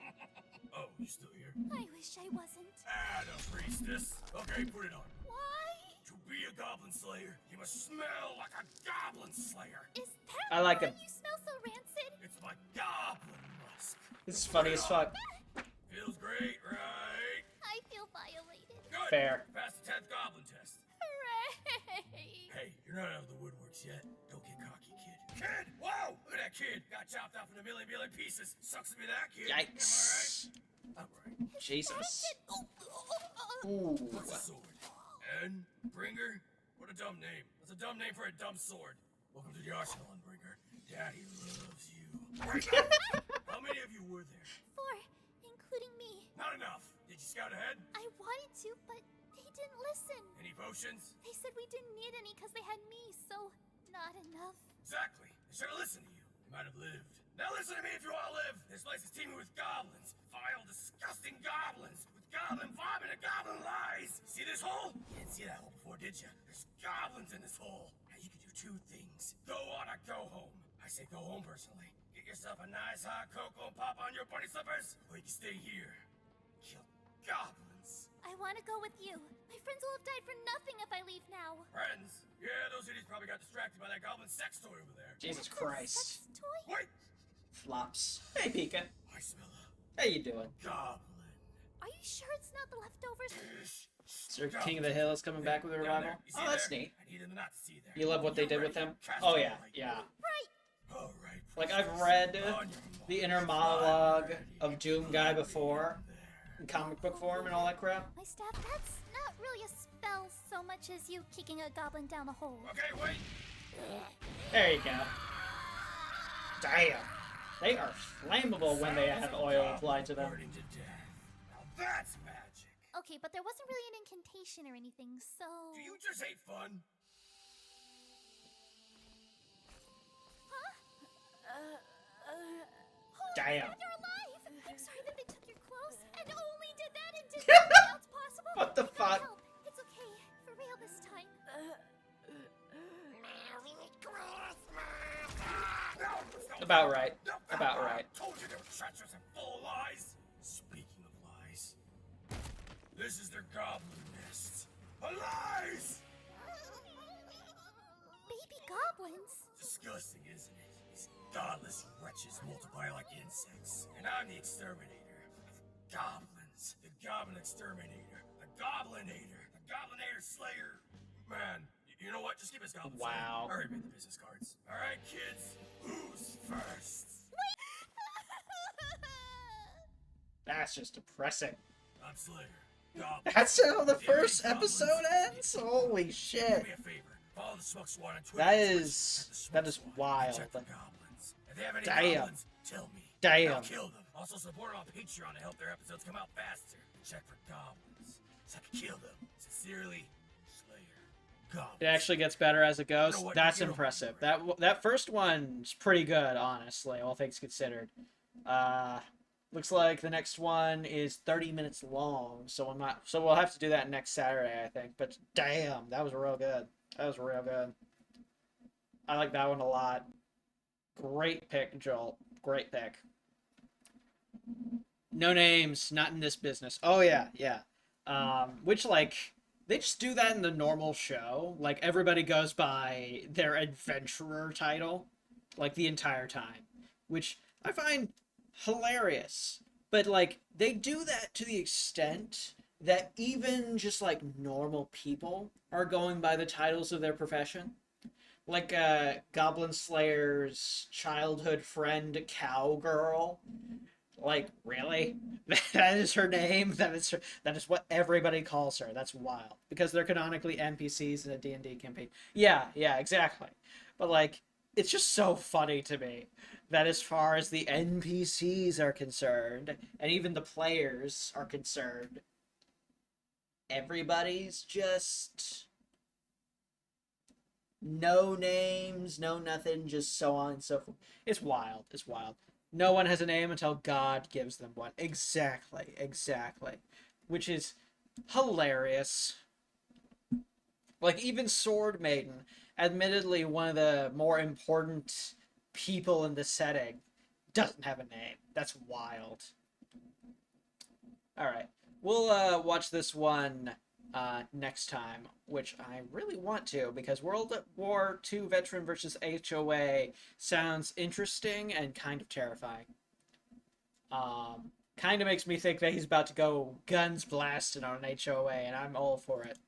Oh, you still here? I wish I wasn't. Add a priestess. Okay, put it on. Why? To be a goblin slayer, you must smell like a goblin slayer. Is that I like why it. you smell so rancid? It's my goblin musk. This is funny as fuck. Feels great, right? I feel violated. Good. Fair. Pass the 10th goblin test. Hooray! Hey, you're not out of the woodworks yet. Don't get cocky, kid. Kid! Whoa! Look at that kid! Got chopped off into a million pieces. Sucks to be that kid. Yikes. Am I right? Jesus. Oh, Ooh. What's a sword? Endbringer? What a dumb name. That's a dumb name for a dumb sword. Welcome to the arsenal, Endbringer. Daddy loves you. How many of you were there? 4, including me. Not enough. Did you scout ahead? I wanted to, but they didn't listen. Any potions? They said we didn't need any because they had me, so not enough. Exactly. They should have listened to you. They might have lived. Now listen to me if you all live. This place is teeming with goblins. Vile, disgusting goblins. With goblin vomit and goblin lies. See this hole? You didn't see that hole before, did you? There's goblins in this hole. Now you can do 2 things. Go on or go home. I say go home personally. Get yourself a nice hot cocoa and pop on your bunny slippers. Or you can stay here. Kill goblins. I want to go with you. My friends will have died for nothing if I leave now. Friends? Yeah, those idiots probably got distracted by that goblin sex toy over there. Jesus Christ. Sex toy? Wait! Flops. Hey, Pika. Hi, Smilla. How you doing? Goblin. Are you sure it's not the leftovers? Sir King of the Hill is coming back with a revival. Oh, that's neat. I need them not to see there. You love what they did with him? Cast Oh them yeah, like yeah. Right. All right. Like I've read the inner monologue of Doom Guy before, in comic book form and all that crap. My staff, that's not really a spell so much as you kicking a goblin down a hole. Okay, wait. There you go. Damn. They are flammable when they have oil applied to them. Burning to death. Now that's magic. Okay, but there wasn't really an incantation or anything, so... Do you just hate fun? Damn. You're alive! I'm sorry that they took your clothes and only did that and did nothing else possible. What the I got fuck? help. It's okay. For real this time. About right. About right. Told you they were treacherous and full of lies. Speaking of lies, this is their goblin nest. Lies! Baby goblins? Disgusting, isn't it? These godless wretches multiply like insects. And I'm the exterminator of goblins. The goblin exterminator. The goblinator. The goblinator slayer. Man, you know what? Just keep his goblin. Wow. I already made the business cards. Alright, kids. Who's first? That's just depressing. I'm Slayer. Goblin. That's how the If you hate first goblins, episode ends? Holy do shit. me a favor. Follow the Smoke Squad on Twitter. That and is- Twitch, that is wild. Check for goblins. If they have any Damn. goblins, tell me. Damn. I'll kill them. Also support them on Patreon to help their episodes come out faster. Check for goblins, so I can kill them. Sincerely, Slayer. It actually gets better as it goes. That's impressive. That first one's pretty good, honestly, all things considered. Looks like the next one is 30 minutes long, so we'll have to do that next Saturday, I think. But damn, that was real good. That was real good. I like that one a lot. Great pick, Joel. Great pick. No names, not in this business. Oh yeah, yeah. Which like they just do that in the normal show. Like everybody goes by their adventurer title, like the entire time, which I find hilarious. But like they do that to the extent that even just like normal people are going by the titles of their profession. Like Goblin Slayer's childhood friend, Cowgirl. Like, really? That is her name? That is what everybody calls her. That's wild. Because they're canonically NPCs in a D&D campaign. Yeah, exactly. But, like, it's just so funny to me that as far as the NPCs are concerned, and even the players are concerned, everybody's just no names, no nothing, just so on and so forth. It's wild. It's wild. No one has a name until God gives them one. Exactly. Which is hilarious. Like, even Sword Maiden, admittedly one of the more important people in the setting, doesn't have a name. That's wild. Alright. We'll watch this one next time, which I really want to, because World War II veteran versus HOA sounds interesting and kind of terrifying. Kind of makes me think that he's about to go guns blasting on an HOA, and I'm all for it.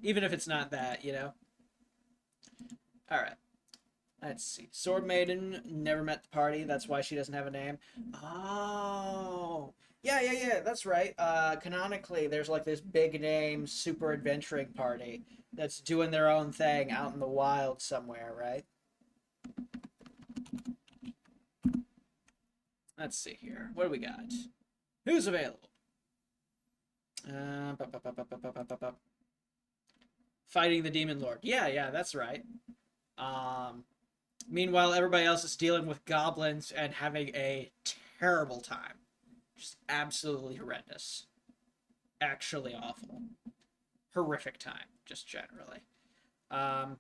Even if it's not that, you know? Alright. Let's see. Sword Maiden never met the party, that's why she doesn't have a name. Oh... Yeah, that's right. Canonically, there's like this big name super adventuring party that's doing their own thing out in the wild somewhere, right? Let's see here. What do we got? Who's available? Fighting the Demon Lord. Yeah, that's right. Meanwhile, everybody else is dealing with goblins and having a terrible time. Just absolutely horrendous. Actually awful. Horrific time, just generally.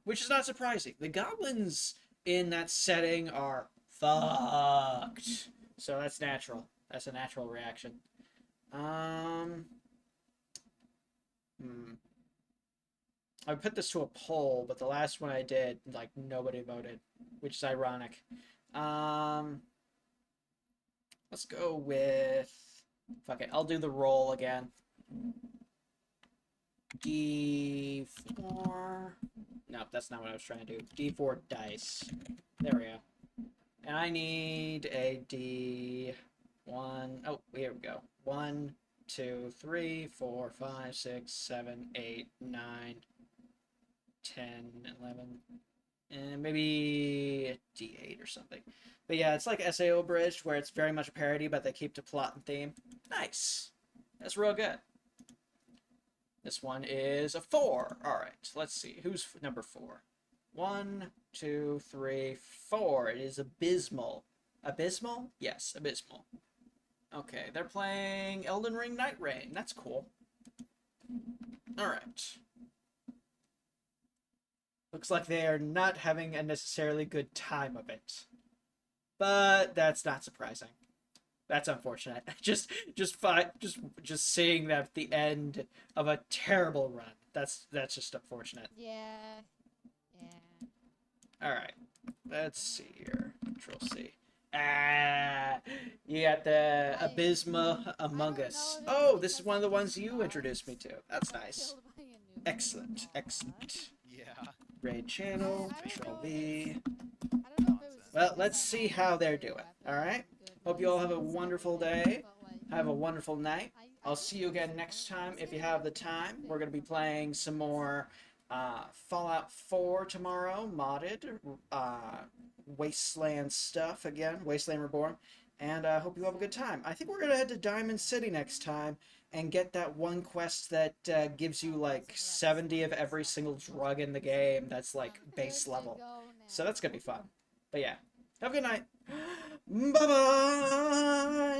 Which is not surprising. The goblins in that setting are fucked. So that's natural. That's a natural reaction. I put this to a poll, but the last one I did, like, nobody voted, which is ironic. Let's go with... Fuck it, I'll do the roll again. D4... Nope, that's not what I was trying to do. D4 dice. There we go. And I need a D1... Oh, here we go. 1, 2, 3, 4, 5, 6, 7, 8, 9, 10, 11... And maybe a D8 or something. But yeah, it's like SAO Abridged, where it's very much a parody, but they keep to plot and theme. Nice. That's real good. This one is a 4. Alright, let's see. Who's number 4? 1, 2, 3, 4. It is Abysmal. Abysmal? Yes, Abysmal. Okay, they're playing Elden Ring Night Rain. That's cool. Alright. Looks like they are not having a necessarily good time of it. But that's not surprising. That's unfortunate. Just seeing that at the end of a terrible run. That's just unfortunate. Yeah. Alright. Let's see here. Control C. You got the Abysma Among Us. Oh, this is one of the ones you introduced me to. That's nice. Excellent. Yeah. Raid channel, Control V. Well, let's see how they're doing, alright? Hope you all have a wonderful day. Have a wonderful night. I'll see you again next time if you have the time. We're going to be playing some more Fallout 4 tomorrow, modded. Wasteland stuff again, Wasteland Reborn. and I hope you have a good time. I think we're gonna head to Diamond City next time and get that one quest that gives you like 70 of every single drug in the game that's like base level. So that's gonna be fun. But yeah, have a good night. Bye-bye!